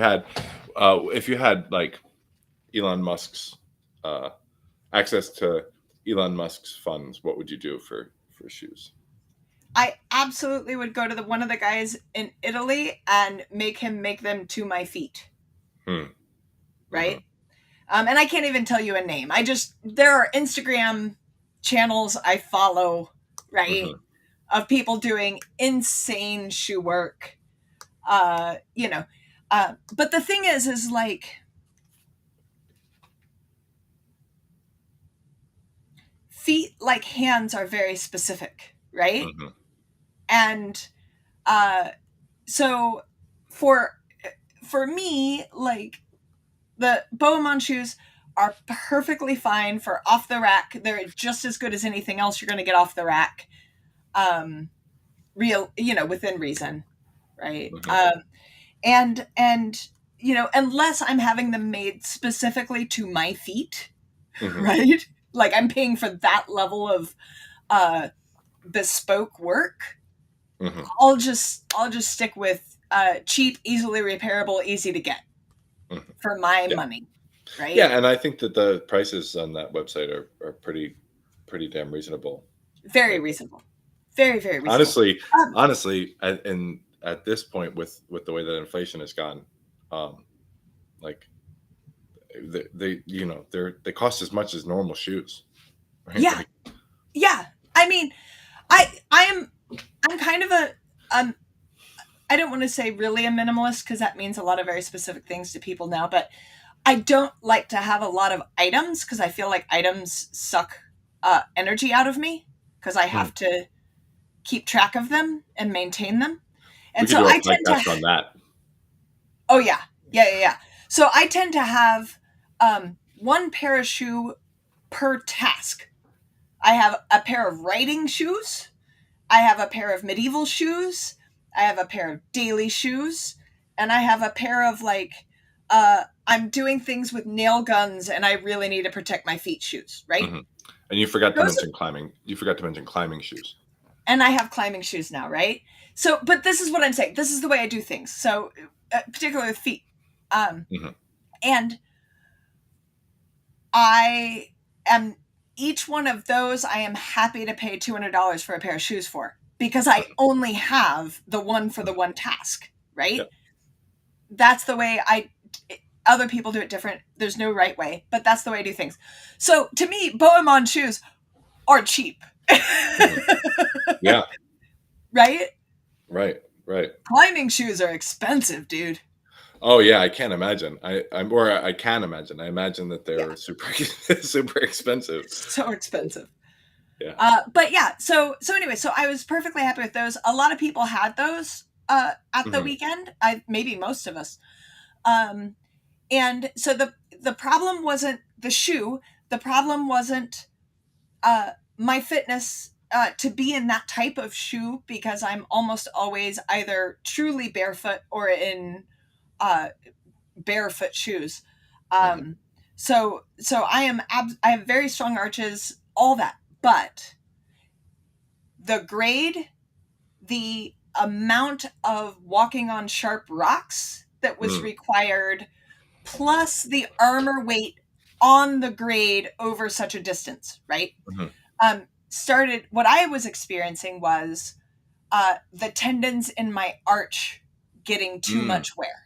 had like Elon Musk's access to Elon Musk's funds, what would you do for shoes? I absolutely would go to one of the guys in Italy and make him make them to my feet. Right? Mm-hmm. And I can't even tell you a name. There are Instagram channels I follow, right? Mm-hmm. Of people doing insane shoe work. But the thing is like, feet, like hands, are very specific, right? Mm-hmm. And so for me, like, the Bohemond shoes are perfectly fine for off the rack. They're just as good as anything else you're going to get off the rack. Within reason, right? Mm-hmm. And unless I'm having them made specifically to my feet, mm-hmm. right? Like, I'm paying for that level of bespoke work. Mm-hmm. I'll just stick with cheap, easily repairable, easy to get mm-hmm. for my money. Right? Yeah, and I think that the prices on that website are pretty damn reasonable. Very reasonable. Very, very reasonable. Honestly, and at this point, with the way that inflation has gone, like they cost as much as normal shoes. Right? Yeah, yeah. I mean, I'm kind of I don't want to say really a minimalist, because that means a lot of very specific things to people now, but I don't like to have a lot of items, because I feel like items suck energy out of me, because I have to keep track of them and maintain them. And so I tend to on that. Oh yeah. So I tend to have one pair of shoe per task. I have a pair of riding shoes. I have a pair of medieval shoes. I have a pair of daily shoes. And I have a pair of, like, I'm doing things with nail guns and I really need to protect my feet shoes, right? Mm-hmm. And you forgot to mention climbing. You forgot to mention climbing shoes. And I have climbing shoes now, right? So, but this is what I'm saying. This is the way I do things. So, particularly with feet. Mm-hmm. And I am, each one of those, I am happy to pay $200 for a pair of shoes for, because I only have the one for the one task, right? Yep. That's the way other people do it different. There's no right way, but that's the way I do things. So to me, Bohemond shoes are cheap. Yeah. Right? Right. Climbing shoes are expensive, dude. Oh yeah, I can't imagine. I can imagine. I imagine that they're super expensive. So expensive. Yeah. But yeah, so anyway, so I was perfectly happy with those. A lot of people had those at the weekend. Maybe most of us. And so the problem wasn't the shoe. The problem wasn't my fitness to be in that type of shoe, because I'm almost always either truly barefoot or in barefoot shoes. So I have very strong arches, all that, but the grade, the amount of walking on sharp rocks that was required, plus the armor weight on the grade over such a distance, right? Started, what I was experiencing was the tendons in my arch getting too much wear.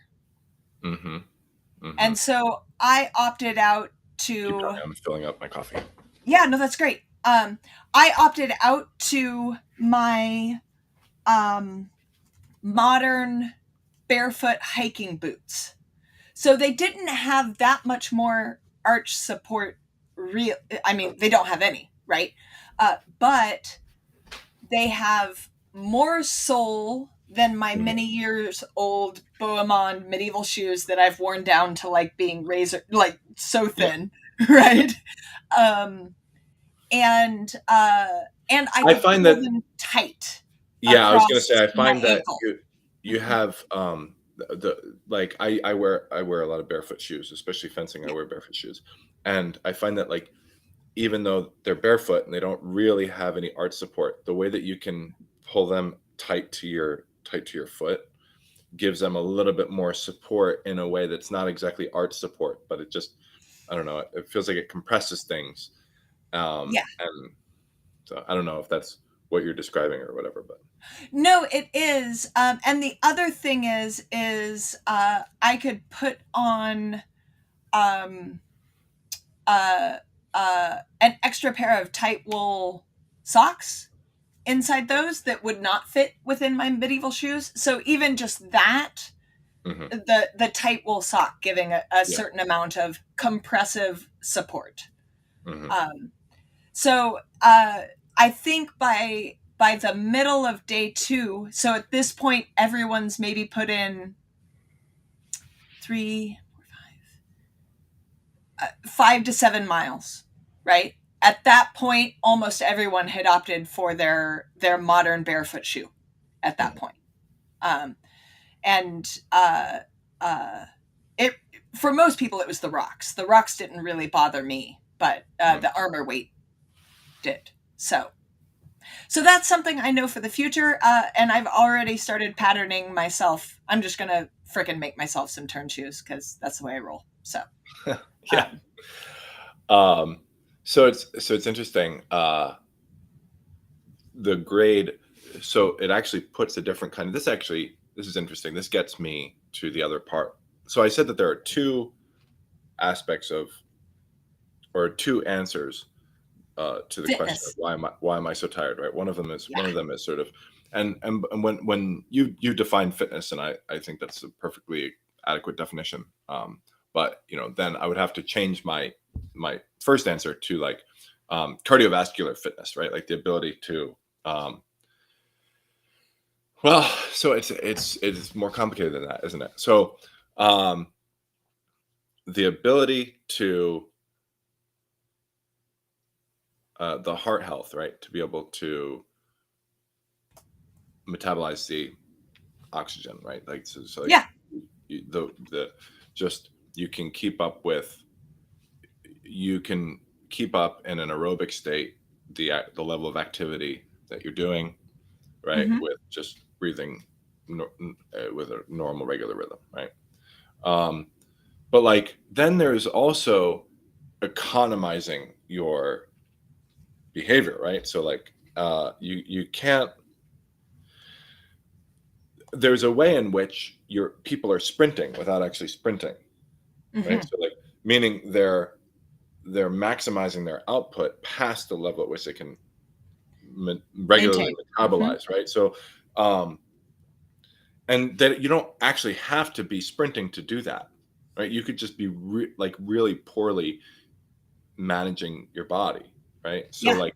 And so I opted out to... I'm filling up my coffee. Yeah, no, that's great. I opted out to my modern barefoot hiking boots. So they didn't have that much more arch support. I mean, they don't have any, right? But they have more sole than my many years old Bohemond medieval shoes that I've worn down to, like, being razor, like, so thin, right? And I find that them tight. Yeah, I was gonna say, I find that you have I wear a lot of barefoot shoes, especially fencing. I wear barefoot shoes, and I find that, like, even though they're barefoot and they don't really have any arch support, the way that you can pull them tight to your foot gives them a little bit more support in a way that's not exactly arch support, but it just I don't know. It feels like it compresses things. Yeah. And so I don't know if that's what you're describing or whatever, but No, it is. And the other thing is I could put on um, an extra pair of tight wool socks inside those that would not fit within my medieval shoes. So even just that, mm-hmm. the tight wool sock giving a Yeah. certain amount of compressive support. Mm-hmm. So I think by the middle of day 2, so at this point everyone's maybe put in 3, 5 to 7 miles, right? At that point, almost everyone had opted for their modern barefoot shoe. At that Mm-hmm. point, and it for most people it was the rocks. The rocks didn't really bother me, but the Armour weight did. So that's something I know for the future, and I've already started patterning myself. I'm just gonna frickin' make myself some turn shoes because that's the way I roll. So Yeah. So it's interesting. The grade, so it actually puts a different kind of, this is interesting. This gets me to the other part. So I said that there are two aspects of, or two answers to the question of fitness. why am I so tired, right? One of them is sort of, and when you define fitness, and I think that's a perfectly adequate definition. But then I would have to change my first answer to like cardiovascular fitness, right? Like the ability to well, so it's more complicated than that, isn't it? So the ability to the heart health, right? To be able to metabolize the oxygen, right? Like so like Yeah. the just you can keep up with, you can keep up in an aerobic state the level of activity that you're doing, right? Mm-hmm. With just breathing with a normal regular rhythm, right? But like then there's also economizing your behavior, right? So like you can't, there's a way in which your people are sprinting without actually sprinting, right? Mm-hmm. So like meaning they're maximizing their output past the level at which they can regularly Maintain. Mm-hmm. metabolize, right? So and that you don't actually have to be sprinting to do that, right? You could just be really poorly managing your body, right? So Yeah. like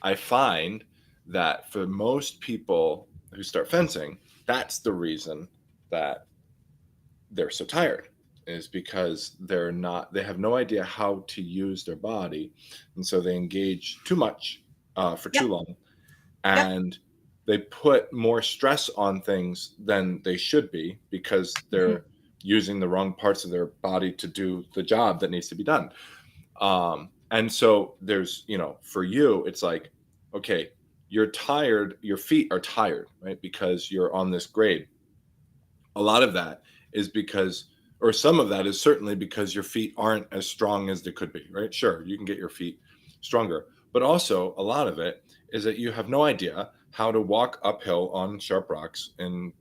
I find that for most people who start fencing, that's the reason that they're so tired, is because they have no idea how to use their body, and so they engage too much for Yep. too long, Yep. and they put more stress on things than they should be because they're Mm-hmm. using the wrong parts of their body to do the job that needs to be done. And so there's, for you, it's like, okay, you're tired, your feet are tired, right? Because you're on this grade. A lot of that is because, or some of that is certainly because your feet aren't as strong as they could be, right? Sure, you can get your feet stronger, but also a lot of it is that you have no idea how to walk uphill on sharp rocks in,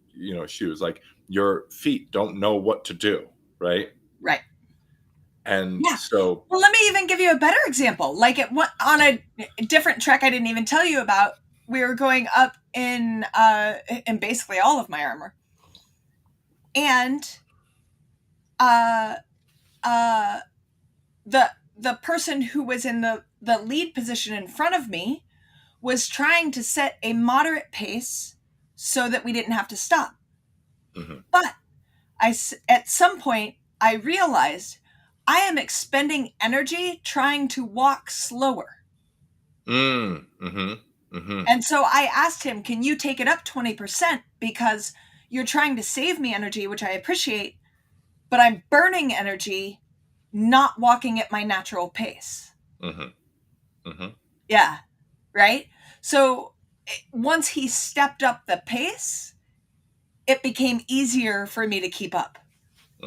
shoes. Like your feet don't know what to do, right? Right. And Yeah. so, Well, let me even give you a better example. Like on a different trek I didn't even tell you about, we were going up in basically all of my armor. And uh uh the person who was in the lead position in front of me was trying to set a moderate pace so that we didn't have to stop. mm-hmm. But at some point I realized I am expending energy trying to walk slower. Mm-hmm. Mm-hmm. And so I asked him, can you take it up 20%? Because you're trying to save me energy, which I appreciate, but I'm burning energy not walking at my natural pace. Mm-hmm. Mm-hmm. Yeah. Right. So once he stepped up the pace, it became easier for me to keep up.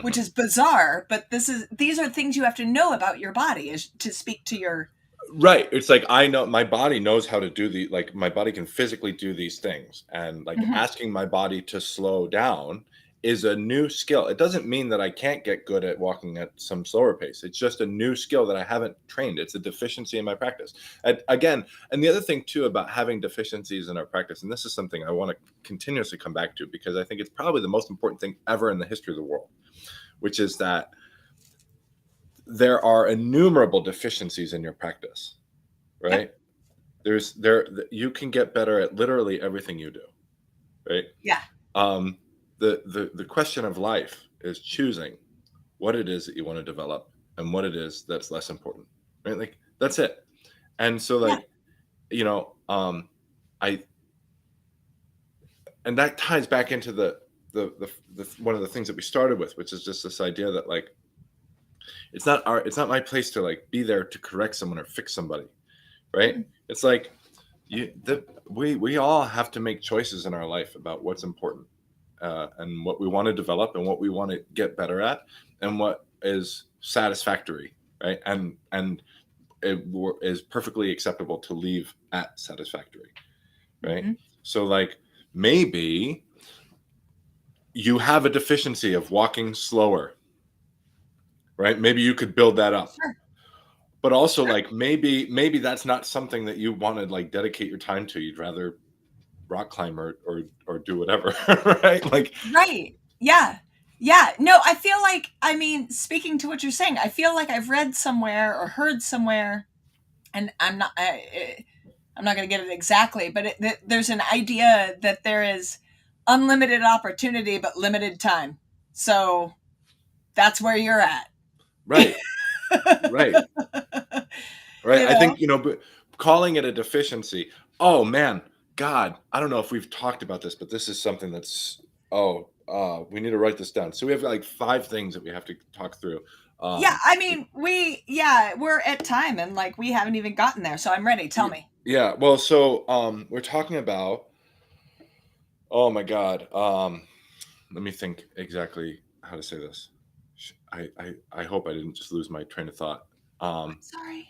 which is bizarre, but these are things you have to know about your body is to speak to your. Right. It's like, I know my body knows how to do my body can physically do these things. And like asking my body to slow down is a new skill. It doesn't mean that I can't get good at walking at some slower pace. It's just a new skill that I haven't trained. It's a deficiency in my practice. And again, and the other thing too about having deficiencies in our practice, and this is something I want to continuously come back to because I think it's probably the most important thing ever in the history of the world, which is that there are innumerable deficiencies in your practice, right? You can get better at literally everything you do, right? Yeah. The question of life is choosing what it is that you want to develop and what it is that's less important, right? Like that's it. And so like, and that ties back into the one of the things that we started with, which is just this idea that like, it's not my place to like be there to correct someone or fix somebody, right? It's like we all have to make choices in our life about what's important and what we want to develop and what we want to get better at and what is satisfactory, right? And it is perfectly acceptable to leave at satisfactory, right? So like maybe you have a deficiency of walking slower, right? Maybe you could build that up. Sure. But also like maybe that's not something that you want to like dedicate your time to. You'd rather rock climb or do whatever, right? Like Right. Yeah. Yeah. No, I feel like, I mean, speaking to what you're saying, I feel like I've read somewhere or heard somewhere, and I'm not going to get it exactly, but there's an idea that there is unlimited opportunity but limited time. So that's where you're at. Right. Right. Right. I think, but calling it a deficiency. Oh man, God, I don't know if we've talked about this, but this is something that's, we need to write this down. So we have like 5 things that we have to talk through. Yeah. I mean, we're at time and like, we haven't even gotten there. So I'm ready. Tell me. Yeah. Well, so, we're talking about, oh my God. Let me think exactly how to say this. I hope I didn't just lose my train of thought. Sorry.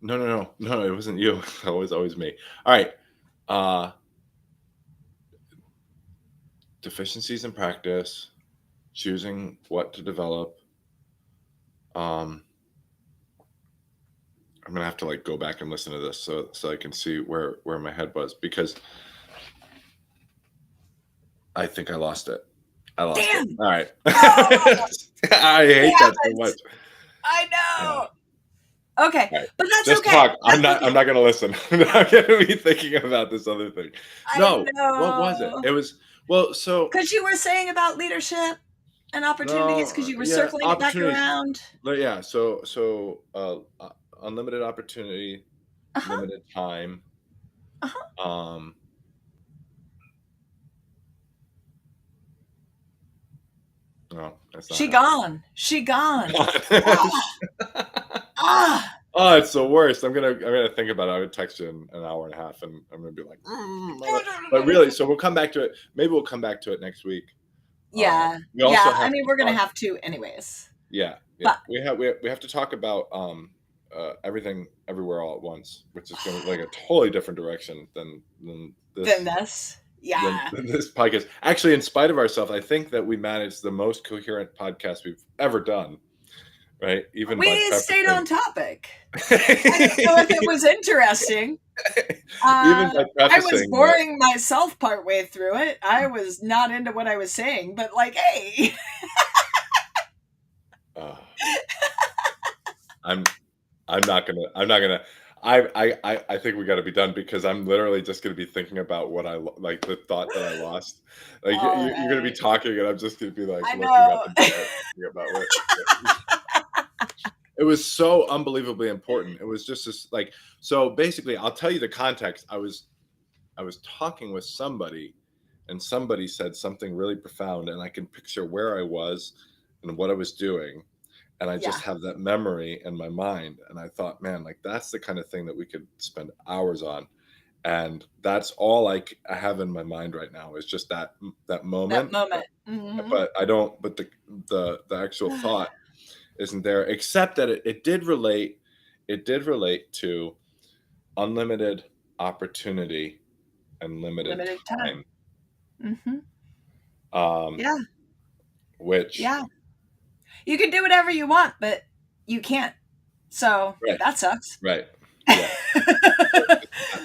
No, it wasn't you. It was always me. All right. Deficiencies in practice, choosing what to develop. I'm gonna have to like go back and listen to this so I can see where my head was because I think I lost it. I lost Damn. it. All right. Oh, I hate that so much. I know. Yeah. Okay, Right. but that's Just okay. talk. I'm not going to listen. I'm not going to be thinking about this other thing. No. What was it? It was so because you were saying about leadership and opportunities because you were circling it back around. Yeah. So unlimited opportunity, limited time. No, that's not. She gone. Oh, it's the worst. I'm gonna think about it. I would text you in an hour and a half, and I'm gonna be like, but really. So we'll come back to it. Maybe we'll come back to it next week. Yeah, we also I mean, we're gonna have to, anyways. Yeah. But we have to talk about everything, everywhere, all at once, which is going to like a totally different direction than this. Yeah. Than this podcast. Actually, in spite of ourselves, I think that we managed the most coherent podcast we've ever done. Right? Even we stayed on topic. I don't know if it was interesting. I was boring myself partway through it. I was not into what I was saying, but like, hey. I'm not gonna. I think we got to be done because I'm literally just going to be thinking about what I like the thought that I lost. Like you're going to be talking and I'm just going to be like looking up and thinking about what. It was so unbelievably important. It was just this like, so basically I'll tell you the context. I was talking with somebody and somebody said something really profound and I can picture where I was and what I was doing. And I just have that memory in my mind. And I thought, man, like that's the kind of thing that we could spend hours on. And that's all I have in my mind right now is just that moment. That moment. Mm-hmm. But I don't. But the actual thought isn't there, except that it did relate. It did relate to unlimited opportunity and limited Limited time. time. Mm-hmm. Yeah. Which Yeah. You can do whatever you want, but you can't. So that sucks. Right. Yeah.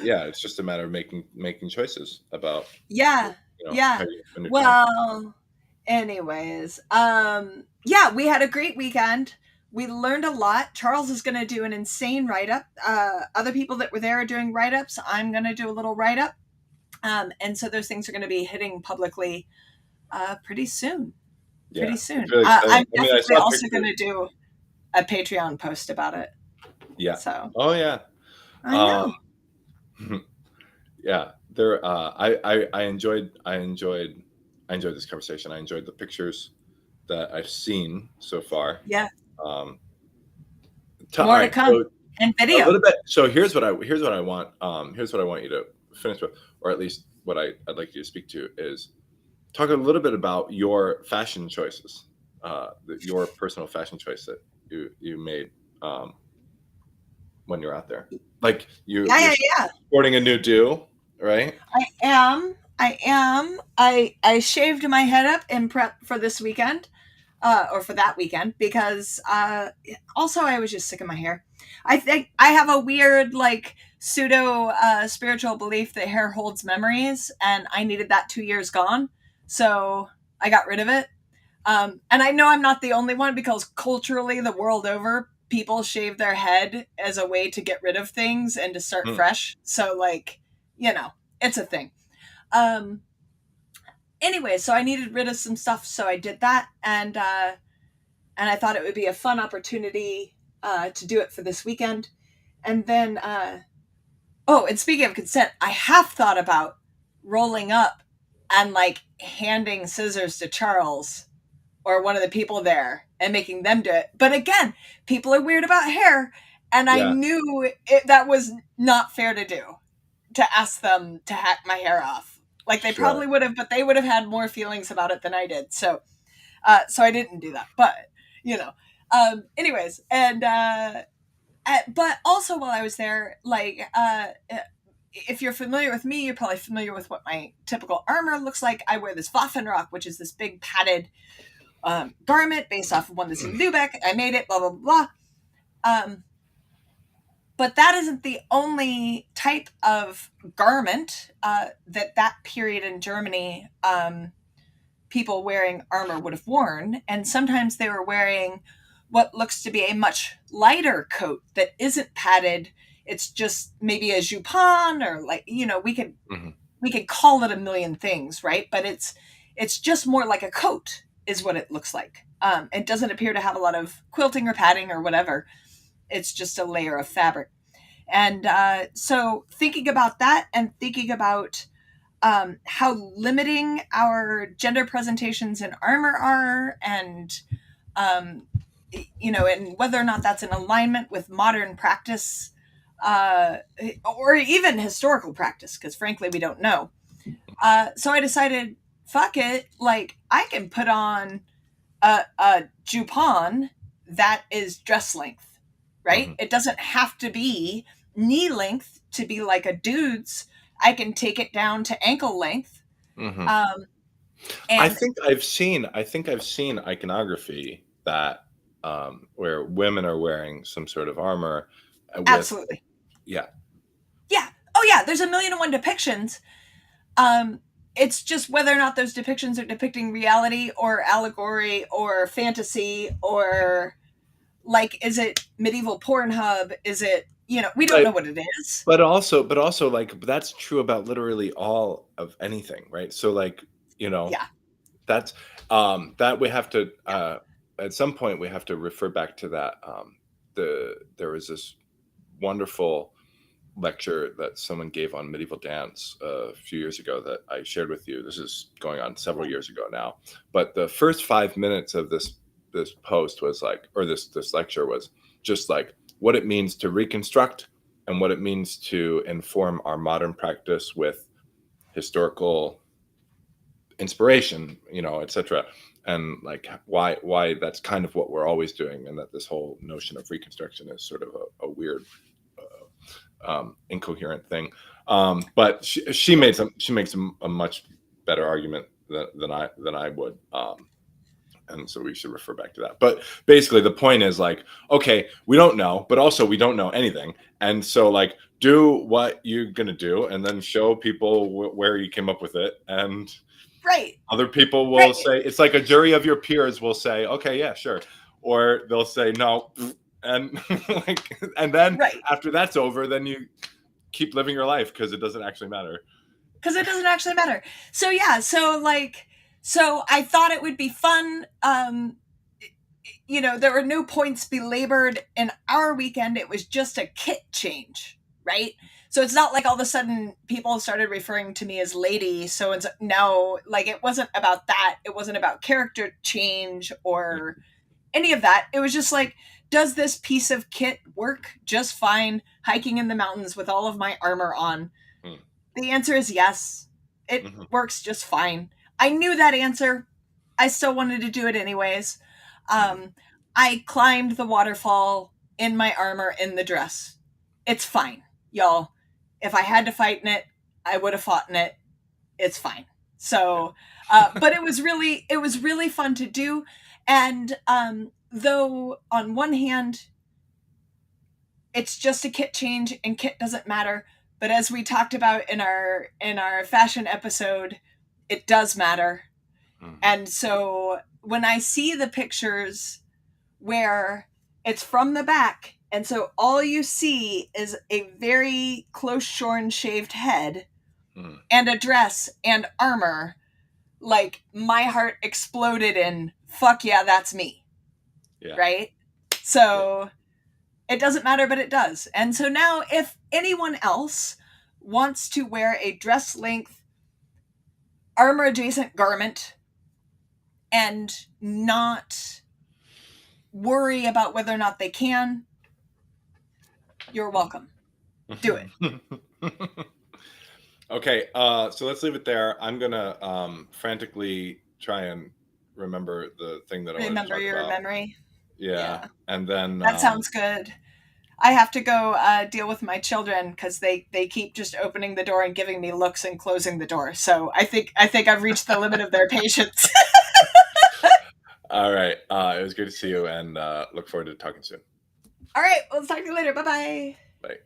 Yeah. It's just a matter of making choices about. Yeah. Yeah. How you spend your Well, anyways, yeah, we had a great weekend. We learned a lot. Charles is going to do an insane write-up. Other people that were there are doing write-ups. I'm going to do a little write-up. And so those things are going to be hitting publicly pretty soon. Pretty soon. Really I'm definitely also going to do a Patreon post about it. Yeah. So. Oh yeah. I know. Yeah. There. I enjoyed this conversation. I enjoyed the pictures that I've seen so far. Yeah. More to come. So, and video. A little bit. So here's what I want. Here's what I want you to finish with, or at least what I'd like you to speak to is talk a little bit about your fashion choices, your personal fashion choice that you made when you're out there. Like you're sporting a new do, right? I am. I shaved my head up in prep for this weekend, or for that weekend, because also I was just sick of my hair. I think I have a weird like pseudo spiritual belief that hair holds memories, and I needed that 2 years gone, so I got rid of it. And I know I'm not the only one, because culturally, the world over, people shave their head as a way to get rid of things and to start fresh. So like, it's a thing. Anyway, so I needed rid of some stuff, so I did that, and I thought it would be a fun opportunity to do it for this weekend. And then, and speaking of consent, I have thought about rolling up and like handing scissors to Charles or one of the people there and making them do it. But again, people are weird about hair, and I knew that was not fair to do, to ask them to hack my hair off. Like they probably would have, but they would have had more feelings about it than I did. So I didn't do that, but anyways. And, but also while I was there, like, if you're familiar with me, you're probably familiar with what my typical armor looks like. I wear this Waffenrock, which is this big padded garment based off of one that's in Lübeck. I made it, blah, blah, blah. But that isn't the only type of garment that period in Germany, people wearing armor would have worn. And sometimes they were wearing what looks to be a much lighter coat that isn't padded. It's just maybe a jupon, or like, we could call it a million things, right? But it's just more like a coat is what it looks like. It doesn't appear to have a lot of quilting or padding or whatever. It's just a layer of fabric. And so thinking about that, and thinking about how limiting our gender presentations in armor are, and, and whether or not that's in alignment with modern practice, or even historical practice, because frankly, we don't know. So I decided, fuck it, like I can put on a jupon that is dress length, right? Mm-hmm. It doesn't have to be knee length to be like a dude's. I can take it down to ankle length. Mm-hmm. And I think I've seen iconography that where women are wearing some sort of armor. Absolutely. Yeah. Yeah. Oh yeah. There's 1,000,001 depictions. It's just whether or not those depictions are depicting reality or allegory or fantasy, or like, is it medieval Pornhub? Is it, we don't know what it is. But also like, that's true about literally all of anything, right? So like, that's that we have to at some point we have to refer back to that. There was this wonderful lecture that someone gave on medieval dance a few years ago that I shared with you. This is going on several years ago now, but the first 5 minutes of this post was like, or this lecture was just like what it means to reconstruct and what it means to inform our modern practice with historical inspiration, etc. And like why that's kind of what we're always doing, and that this whole notion of reconstruction is sort of a weird, incoherent thing. But she makes a much better argument than I would. And so we should refer back to that. But basically the point is like, okay, we don't know, but also we don't know anything. And so like, do what you're going to do and then show people where you came up with it. And right. Other people will say, it's like a jury of your peers will say, okay, yeah, sure. Or they'll say, no. And like, and then after that's over, then you keep living your life because it doesn't actually matter. So yeah, so I thought it would be fun. There were no points belabored in our weekend. It was just a kit change, right? So it's not like all of a sudden people started referring to me as lady. So it's now like, it wasn't about that. It wasn't about character change or any of that. It was just like, does this piece of kit work just fine hiking in the mountains with all of my armor on? The answer is yes. It works just fine. I knew that answer. I still wanted to do it anyways. I climbed the waterfall in my armor in the dress. It's fine, y'all. If I had to fight in it, I would have fought in it. It's fine. So, but it was really fun to do. And though on one hand, it's just a kit change and kit doesn't matter. But as we talked about in our fashion episode, it does matter. And so when I see the pictures where it's from the back, and so all you see is a very close shorn shaved head and a dress and armor, like my heart exploded in fuck yeah, that's me. Yeah. Right? So it doesn't matter, but it does. And so now if anyone else wants to wear a dress length armor adjacent garment and not worry about whether or not they can, you're welcome. Do it. Okay, so let's leave it there. I'm gonna frantically try and remember the thing that I wanted to talk about. Remember your memory? Yeah. And then that sounds good. I have to go deal with my children because they keep just opening the door and giving me looks and closing the door. So I think I've reached the limit of their patience. All right. It was good to see you, and look forward to talking soon. All right. We'll talk to you later. Bye-bye. Bye.